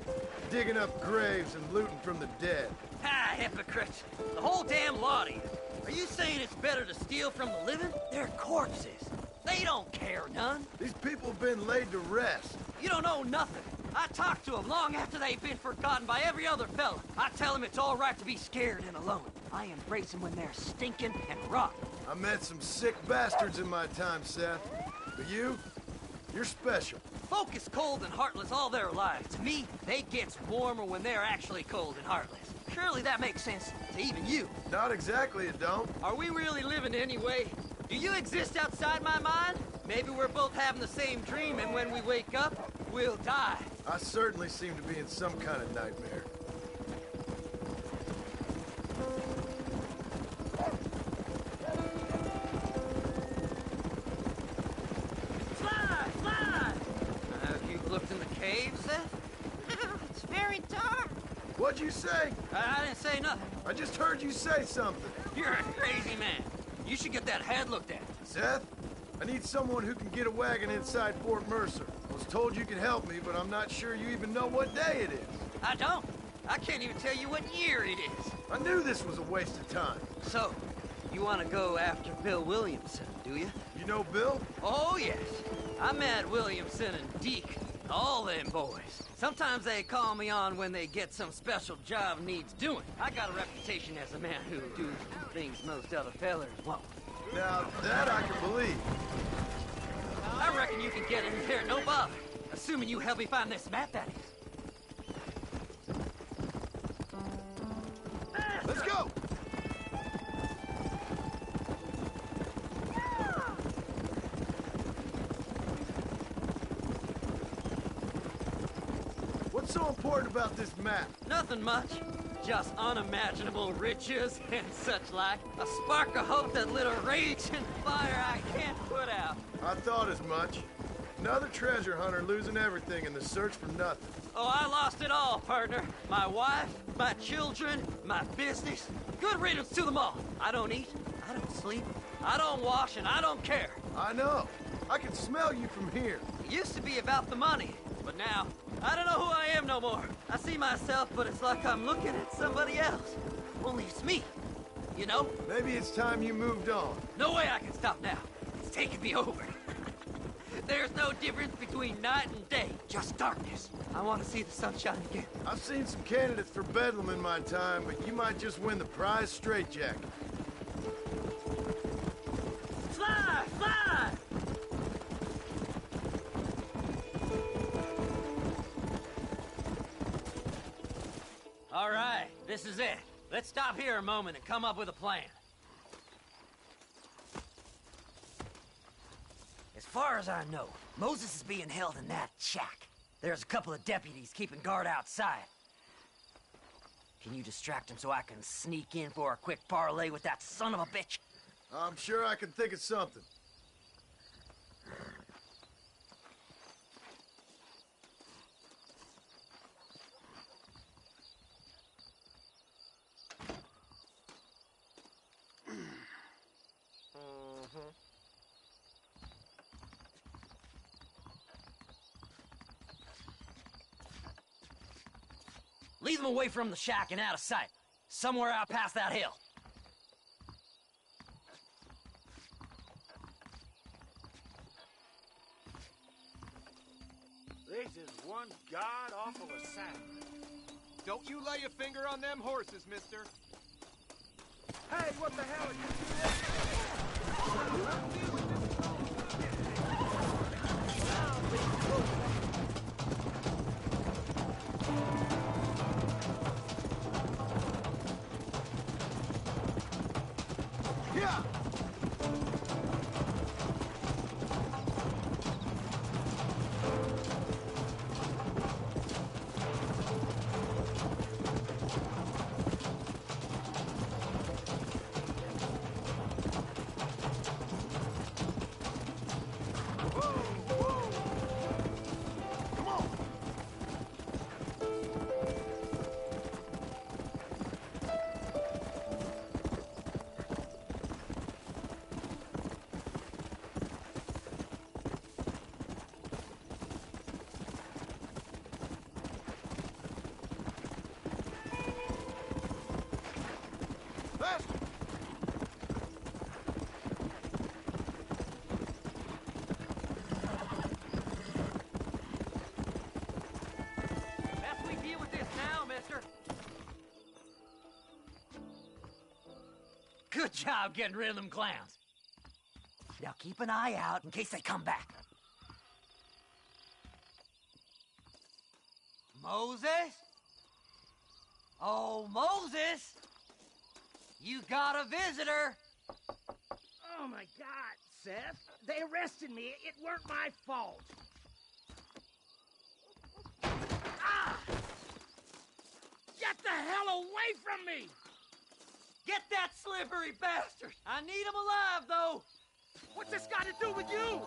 Digging up graves and looting from the dead. Ah, hypocrite. The whole damn lot of you. Are you saying it's better to steal from the living? They're corpses. They don't care none. These people have been laid to rest. You don't know nothing. I talk to them long after they've been forgotten by every other fella. I tell them it's all right to be scared and alone. I embrace them when they're stinking and rotten. I met some sick bastards in my time, Seth. But you're special. Folk is cold and heartless all their lives. To me, they gets warmer when they're actually cold and heartless. Surely that makes sense to even you. Not exactly, it don't. Are we really living anyway? Do you exist outside my mind? Maybe we're both having the same dream, and when we wake up, we'll die. I certainly seem to be in some kind of nightmare. Fly! Fly! Have you looked in the caves, then? It's very dark. What'd you say? I didn't say nothing. I just heard you say something. You're a crazy man. You should get that head looked at. Seth, I need someone who can get a wagon inside Fort Mercer. I was told you could help me, but I'm not sure you even know what day it is. I don't. I can't even tell you what year it is. I knew this was a waste of time. So, you want to go after Bill Williamson, do you? You know Bill? Oh, yes. I met Williamson and Deke, all them boys. Sometimes they call me on when they get some special job needs doing. I got a reputation as a man who do things most other fellers won't. Now, that I can believe. I reckon you can get in there, no bother. Assuming you help me find this map, that is. Let's go! What's so important about this map? Nothing much. Just unimaginable riches and such like. A spark of hope that lit a raging fire I can't put out. I thought as much. Another treasure hunter losing everything in the search for nothing. Oh, I lost it all, partner. My wife, my children, my business. Good riddance to them all. I don't eat, I don't sleep, I don't wash, and I don't care. I know. I can smell you from here. It used to be about the money, but now, I don't know who I am no more. I see myself, but it's like I'm looking at somebody else. Only it's me, you know? Maybe it's time you moved on. No way I can stop now. It's taking me over. There's no difference between night and day, just darkness. I want to see the sunshine again. I've seen some candidates for Bedlam in my time, but you might just win the prize straitjacket. Fly! Fly! All right, this is it. Let's stop here a moment and come up with a plan. As far as I know, Moses is being held in that shack. There's a couple of deputies keeping guard outside. Can you distract him so I can sneak in for a quick parlay with that son of a bitch? I'm sure I can think of something. Leave them away from the shack and out of sight. Somewhere out past that hill. This is one god-awful assignment. Don't you lay a finger on them horses, mister. Hey, what the hell are Yeah! Best we deal with this now, mister. Good job getting rid of them clowns. Now keep an eye out in case they come back. Moses? Oh, Moses! You got a visitor! Oh my God, Seth. They arrested me. It weren't my fault. Ah! Get the hell away from me! Get that slippery bastard! I need him alive, though! What's this got to do with you?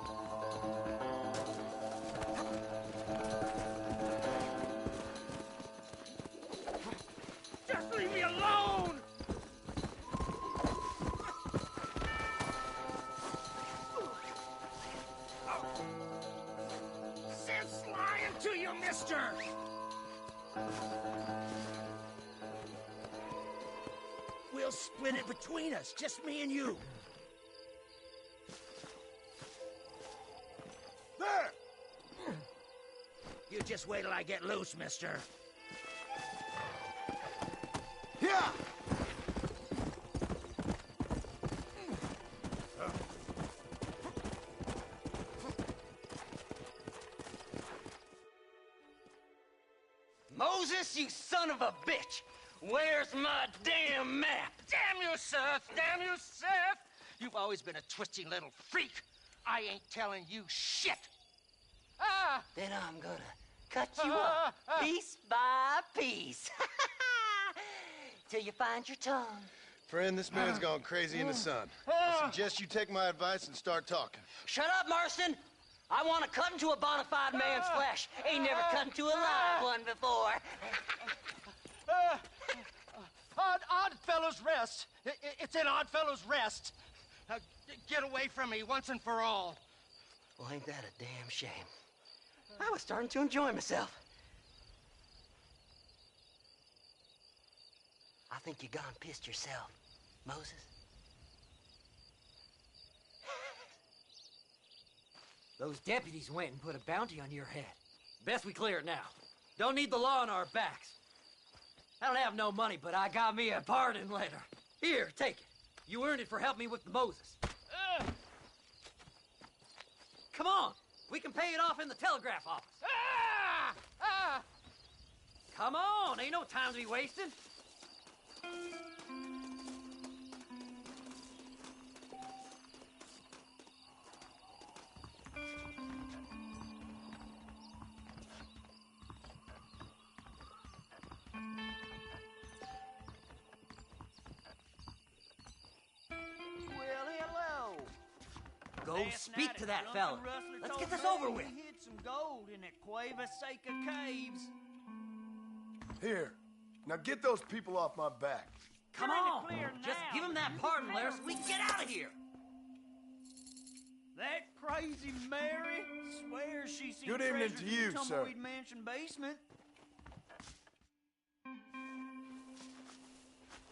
Just leave me alone! Seth's lying to you, mister! We'll split it between us, just me and you. There! You just wait till I get loose, mister. Yeah! Moses, you son of a bitch! Where's my damn map? Damn you, Seth! Damn you, Seth! You've always been a twisty little freak. I ain't telling you shit. Ah! Then I'm gonna cut you up piece by piece. Till you find your tongue. Friend, this man's gone crazy in the sun. I suggest you take my advice and start talking. Shut up, Marston! I want to cut into a bona fide man's flesh. Ain't never cut into a live one before. Odd Fellows Rest. It's in Odd Fellows Rest. Get away from me once and for all. Well, ain't that a damn shame? I was starting to enjoy myself. I think you gone pissed yourself, Moses. Those deputies went and put a bounty on your head. Best we clear it now. Don't need the law on our backs. I don't have no money, but I got me a pardon letter. Here, take it. You earned it for helping me with the Moses. Come on. We can pay it off in the telegraph office. Come on. Ain't no time to be wasted. Go speak to that fella. Let's get this over with. He hid some gold in that Cueva Seca caves. Here. Now get those people off my back. Come on. Just give him that pardon letter so we can get out of here. That crazy Mary swears she's seen Good evening treasures to in you, the sir. Tumbleweed Mansion basement.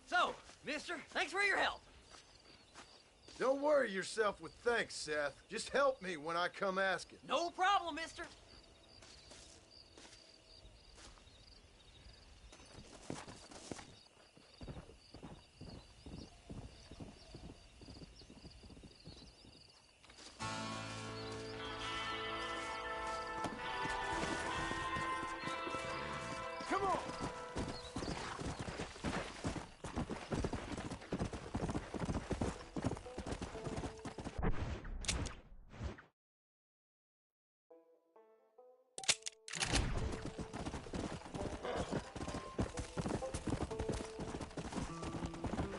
So, mister, thanks for your help. Don't worry yourself with thanks, Seth. Just help me when I come asking. No problem, mister. Come on!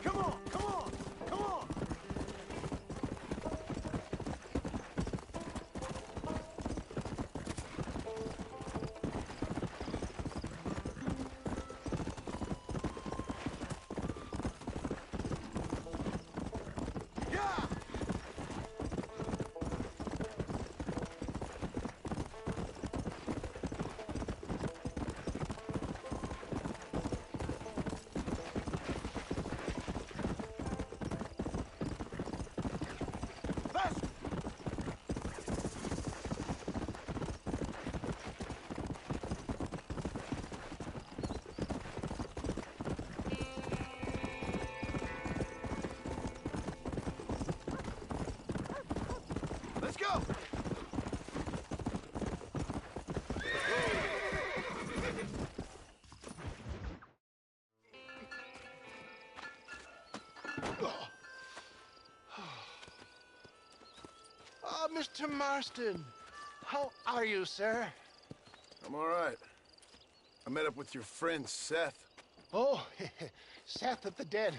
Come on! Come on! Come on! Yeah! Faster! Let's go! Oh, Mr. Marston. How are you, sir? I'm all right. I met up with your friend Seth. Oh, Seth of the Dead.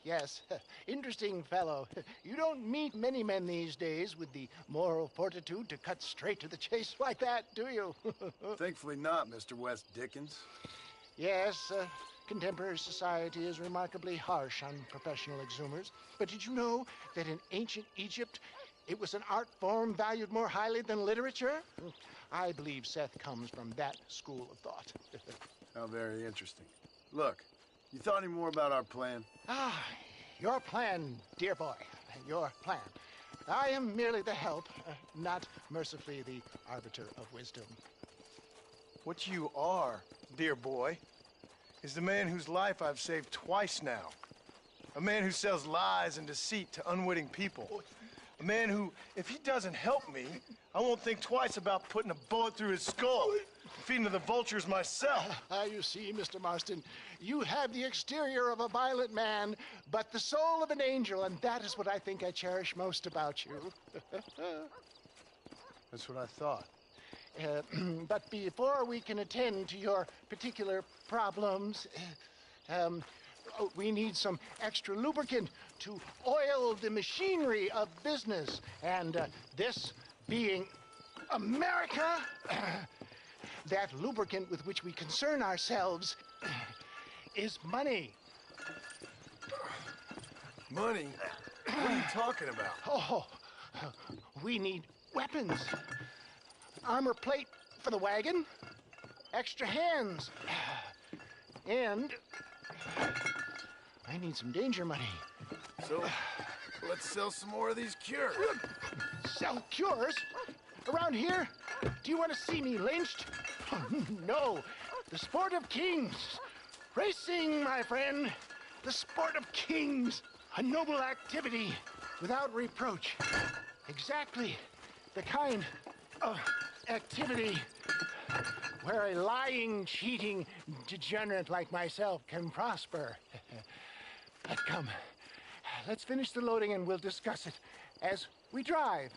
Yes, interesting fellow. You don't meet many men these days with the moral fortitude to cut straight to the chase like that, do you? Thankfully not, Mr. West Dickens. Yes, contemporary society is remarkably harsh on professional exhumers. But did you know that in ancient Egypt, it was an art form valued more highly than literature? I believe Seth comes from that school of thought. How very interesting. Look, you thought any more about our plan? Ah, your plan, dear boy, your plan. I am merely the help, not mercifully the arbiter of wisdom. What you are, dear boy, is the man whose life I've saved twice now. A man who sells lies and deceit to unwitting people. A man who, if he doesn't help me, I won't think twice about putting a bullet through his skull and feeding to the vultures myself. You see, Mr. Marston, you have the exterior of a violent man, but the soul of an angel, and that is what I think I cherish most about you. That's what I thought. But before we can attend to your particular problems, we need some extra lubricant to oil the machinery of business. And this being America, that lubricant with which we concern ourselves is money. Money? What are you talking about? Oh, we need weapons. Armor plate for the wagon, extra hands, and I need some danger money. So, let's sell some more of these cures. Sell cures? Around here? Do you want to see me lynched? No. The sport of kings. Racing, my friend. The sport of kings. A noble activity without reproach. Exactly the kind of activity where a lying, cheating degenerate like myself can prosper. But come, let's finish the loading and we'll discuss it as we drive.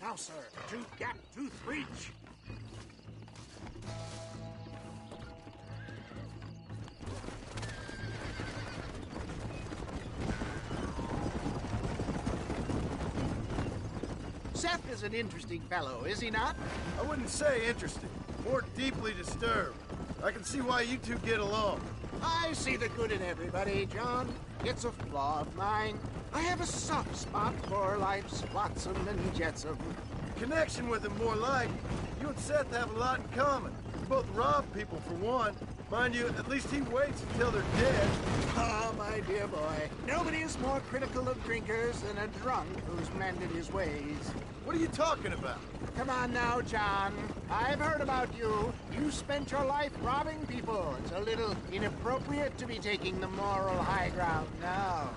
Now, sir, two-gap tooth reach. Seth is an interesting fellow, is he not? I wouldn't say interesting, more deeply disturbed. I can see why you two get along. I see the good in everybody, John. It's a flaw of mine. I have a soft spot for life's flotsam and jetsam. Connection with him, more like. You and Seth have a lot in common. You both rob people, for one. Mind you, at least he waits until they're dead. Ah, my dear boy. Nobody is more critical of drinkers than a drunk who's mended his ways. What are you talking about? Come on now, John. I've heard about you. You spent your life robbing people. It's a little inappropriate to be taking the moral high ground now.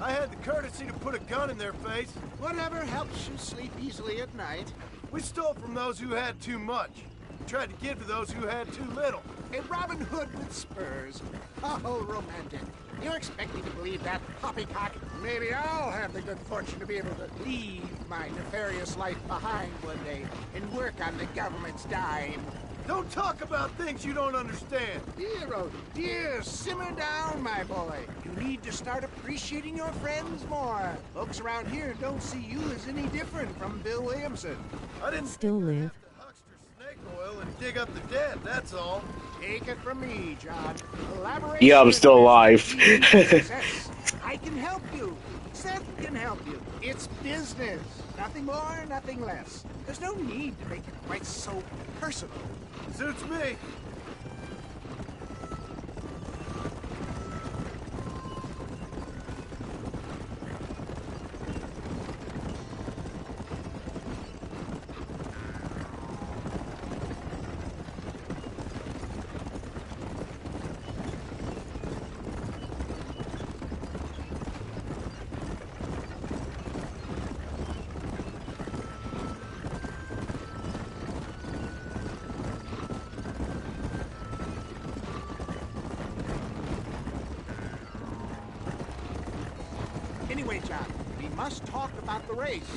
I had the courtesy to put a gun in their face. Whatever helps you sleep easily at night. We stole from those who had too much. Tried to give to those who had too little. A Robin Hood with spurs. Oh, romantic. You're expecting to believe that poppycock? Maybe I'll have the good fortune to be able to leave my nefarious life behind one day and work on the government's dime. Don't talk about things you don't understand. Dear, oh dear, simmer down, my boy. You need to start appreciating your friends more. Folks around here don't see you as any different from Bill Williamson. I didn't Still live. snake oil and dig up the dead, that's all. Take it from me, John. Yeah, I'm still alive. I can help you. Seth can help you. It's business. Nothing more, nothing less. There's no need to make it quite so personal. Suits me. Anyway, John, we must talk about the race.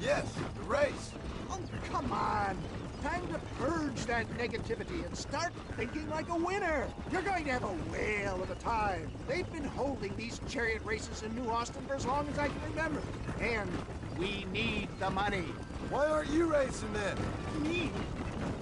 Yes, the race. Oh, come on. Time to purge that negativity and start thinking like a winner. You're going to have a whale of a time. They've been holding these chariot races in New Austin for as long as I can remember. And we need the money. Why aren't you racing then? Me?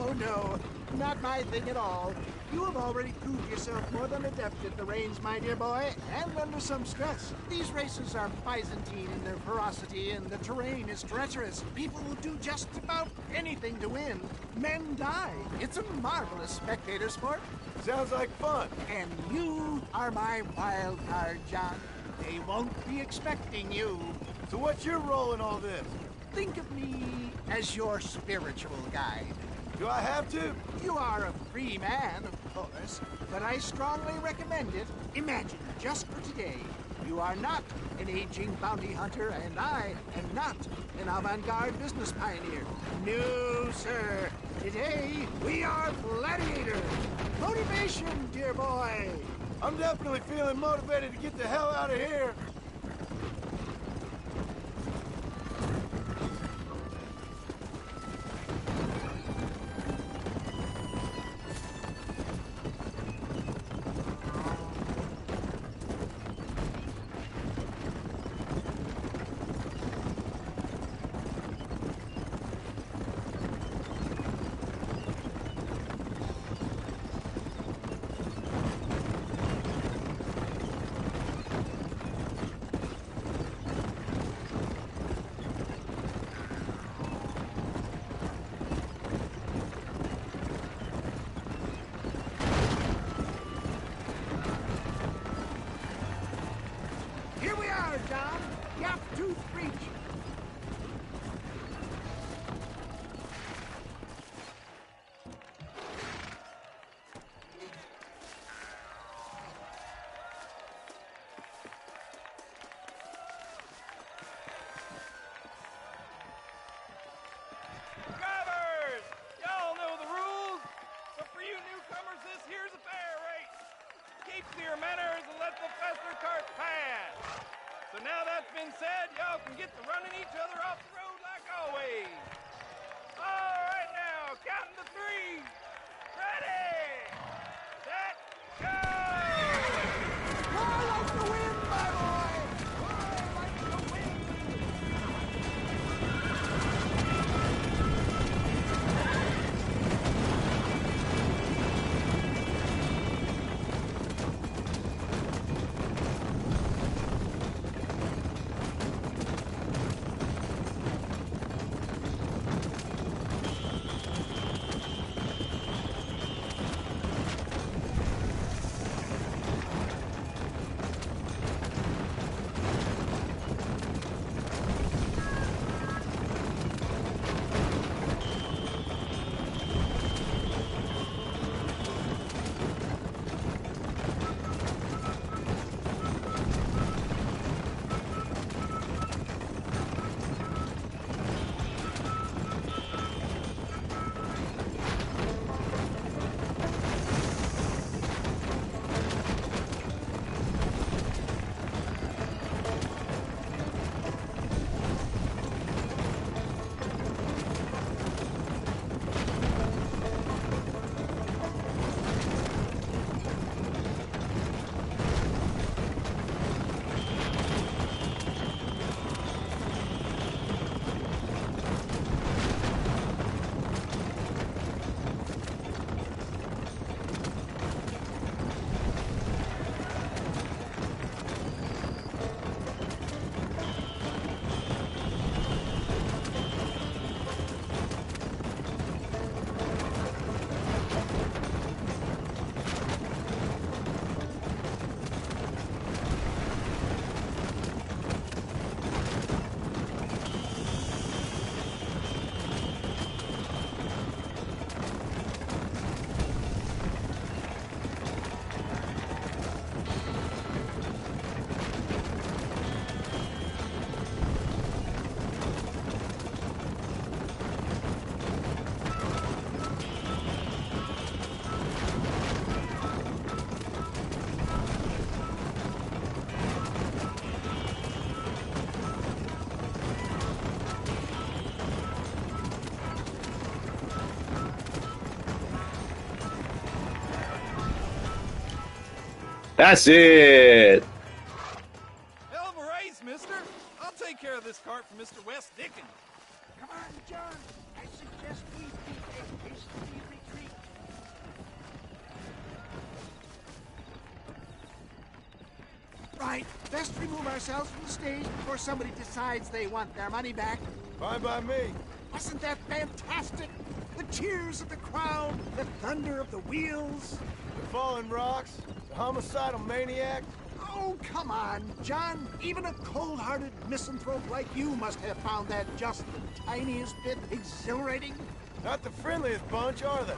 Oh, no. Not my thing at all. You have already proved yourself more than adept at the reins, my dear boy, and under some stress. These races are Byzantine in their ferocity, and the terrain is treacherous. People will do just about anything to win. Men die. It's a marvelous spectator sport. Sounds like fun. And you are my wild card, John. They won't be expecting you. So what's your role in all this? Think of me as your spiritual guide. Do I have to? You are a free man, of course, but I strongly recommend it. Imagine, just for today, you are not an aging bounty hunter, and I am not an avant-garde business pioneer. No, sir. Today, we are gladiators. Motivation, dear boy. I'm definitely feeling motivated to get the hell out of here. gap-toothed reach. Drivers! Y'all know the rules, but for you newcomers, this here's a fair race. Keep to your manners and let the faster cart pass. So now that's been said, y'all can get to running each other off the road like always. All right now, counting to three. Ready, set, go! Roar like the wind, my boy! Roar like the wind! That's it. Hell of a race, mister. I'll take care of this cart for Mr. West Dickens. Come on, John. I suggest we take a hasty retreat. Right. Best remove ourselves from the stage before somebody decides they want their money back. Fine by me. Wasn't that fantastic? The cheers of the crowd, the thunder of the wheels. The falling rocks, the homicidal maniac. Oh, come on, John. Even a cold-hearted misanthrope like you must have found that just the tiniest bit exhilarating. Not the friendliest bunch, are they?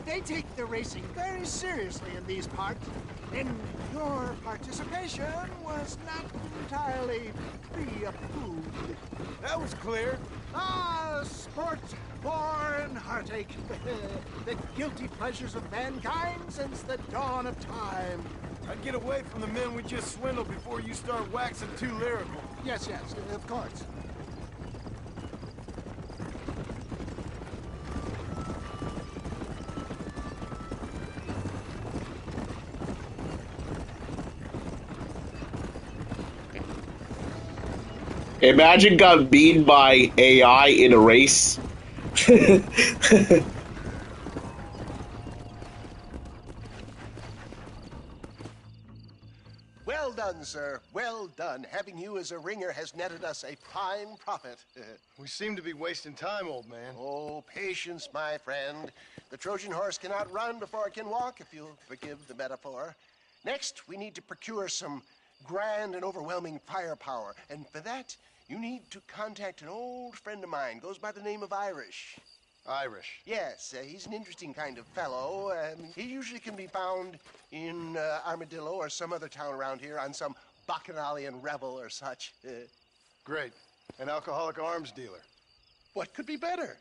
They take the racing very seriously in these parts. And your participation was not entirely free of food. That was clear. Ah, sport, war, and heartache. The guilty pleasures of mankind since the dawn of time. I'd get away from the men we just swindled before you start waxing too lyrical. Yes, of course. Imagine got beaten by AI in a race. Well done, sir. Well done. Having you as a ringer has netted us a fine profit. We seem to be wasting time, old man. Oh, patience, my friend. The Trojan horse cannot run before it can walk, if you'll forgive the metaphor. Next, we need to procure some grand and overwhelming firepower. And for that, you need to contact an old friend of mine. Goes by the name of Irish. Irish? Yes, he's an interesting kind of fellow. He usually can be found in Armadillo or some other town around here on some bacchanalian revel or such. Great. An alcoholic arms dealer. What could be better?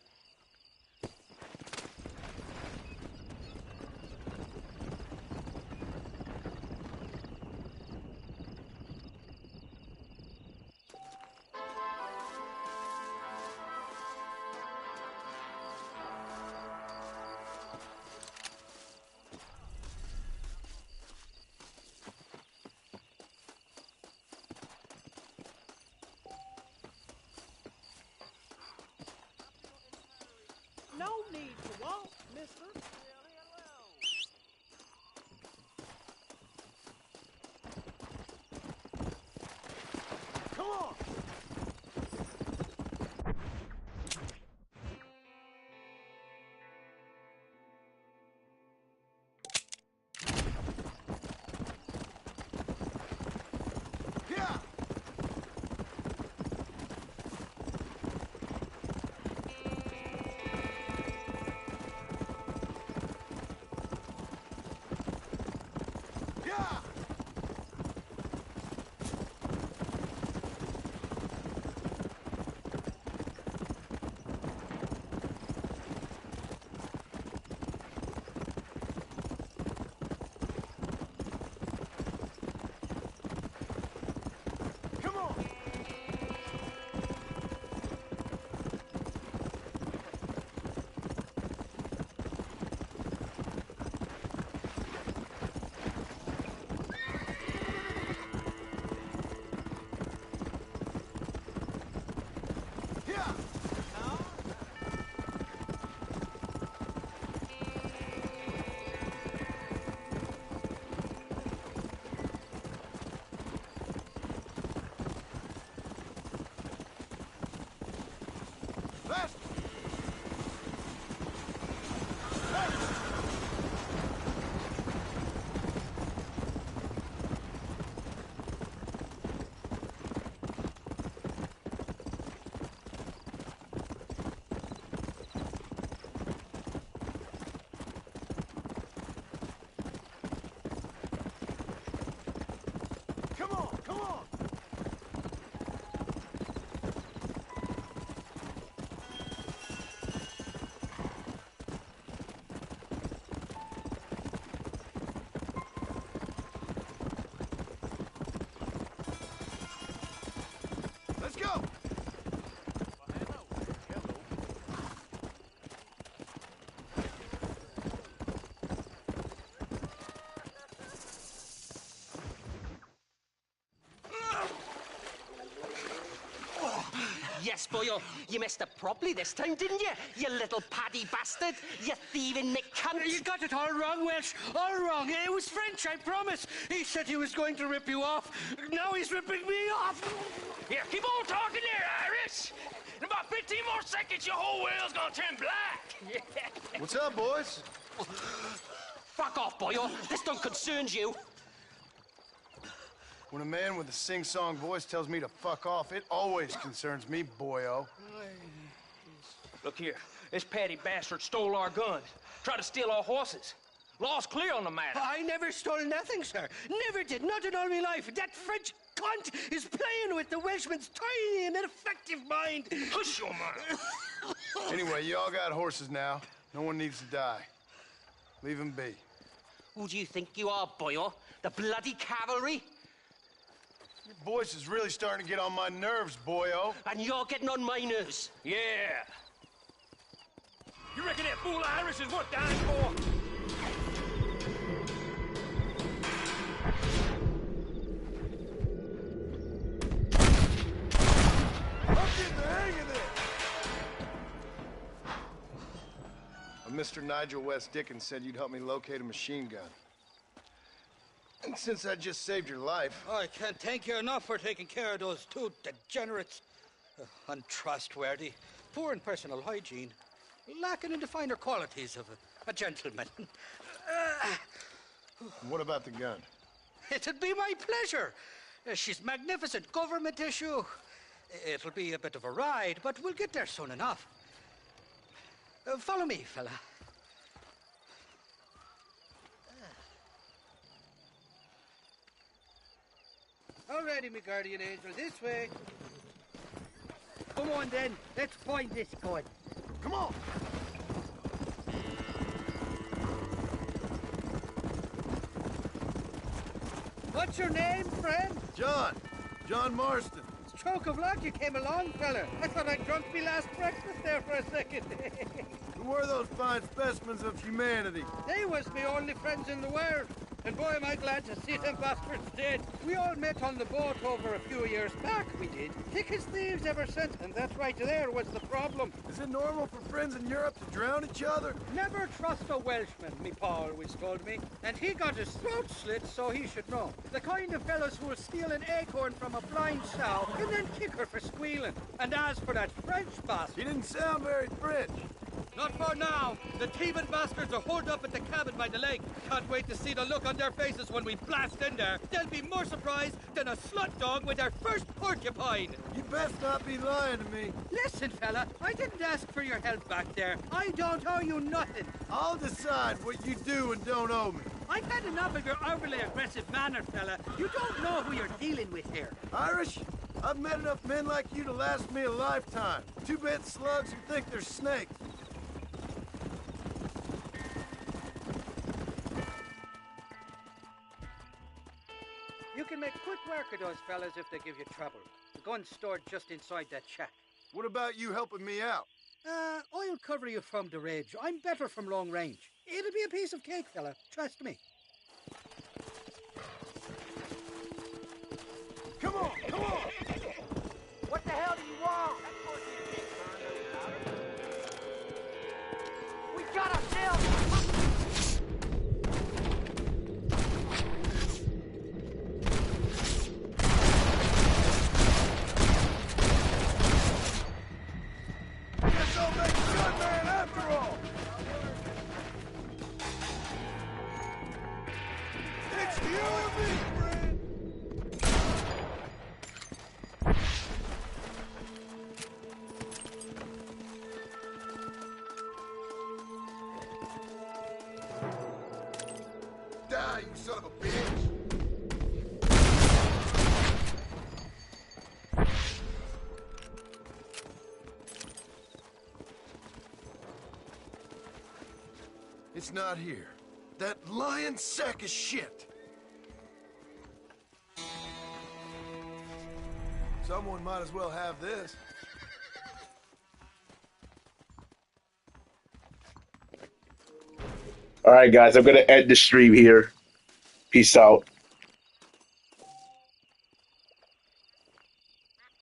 No need to walk, mister. Come on! Yeah! Yeah! Come on! Yeah! Left! Come on, come on! Let's go! Yes, boyo, you messed up properly this time, didn't you? You little paddy bastard. You thieving Nick cunt. You got it all wrong, Welsh. All wrong. It was French, I promise. He said he was going to rip you off. Now he's ripping me off. Here, keep on talking there, Irish. In about 15 more seconds, your whole world's gonna turn black. What's up, boys? Fuck off, boyo. This don't concern you. When a man with a sing-song voice tells me to fuck off, it always concerns me, boyo. Look here, this Paddy bastard stole our guns, tried to steal our horses. Law's clear on the matter. I never stole nothing, sir. Never did. Not in all my life. That French cunt is playing with the Welshman's tiny and ineffective mind. Hush your mouth. Anyway, you all got horses now. No one needs to die. Leave them be. Who do you think you are, boyo? The bloody cavalry? Your voice is really starting to get on my nerves, boyo. And you're getting on my nerves. Yeah. You reckon that fool Irish is worth dying for? I'm getting the hang of this. Mr. Nigel West Dickens said you'd help me locate a machine gun. And since I just saved your life... I can't thank you enough for taking care of those two degenerates. Untrustworthy, poor in personal hygiene, lacking in the finer qualities of a gentleman. What about the gun? It'd be my pleasure. She's magnificent. Government issue. It'll be a bit of a ride, but we'll get there soon enough. Follow me, fella. Alrighty, me guardian angel, this way. Come on then, let's find this gun. Come on! What's your name, friend? John Marston. Stroke of luck you came along, fella. I thought I'd drunk me last breakfast there for a second. Who were those fine specimens of humanity? They was me only friends in the world. And boy, am I glad to see them bastards dead. We all met on the boat over a few years back, we did. Thick as thieves ever since, and that right there was the problem. Is it normal for friends in Europe to drown each other? Never trust a Welshman, me pa always told me. And he got his throat slit, so he should know. The kind of fellows who will steal an acorn from a blind sow and then kick her for squealing. And as for that French bastard... He didn't sound very French. Not for now. The thieving bastards are holed up at the cabin by the lake. Can't wait to see the look on their faces when we blast in there. They'll be more surprised than a slut dog with their first porcupine. You best not be lying to me. Listen, fella, I didn't ask for your help back there. I don't owe you nothing. I'll decide what you do and don't owe me. I've had enough of your overly aggressive manner, fella. You don't know who you're dealing with here. Irish? I've met enough men like you to last me a lifetime. Two-bit slugs who think they're snakes. You can make quick work of those fellas if they give you trouble. The gun's stored just inside that shack. What about you helping me out? I'll cover you from the ridge. I'm better from long range. It'll be a piece of cake, fella. Trust me. Come on, come on! What the hell do you want? We got ourselves... Don't make a good man after all! It's you and me, friend! Die, you son of a bitch! It's not here. That lying sack of shit. Someone might as well have this. All right, guys, I'm gonna end the stream here. Peace out.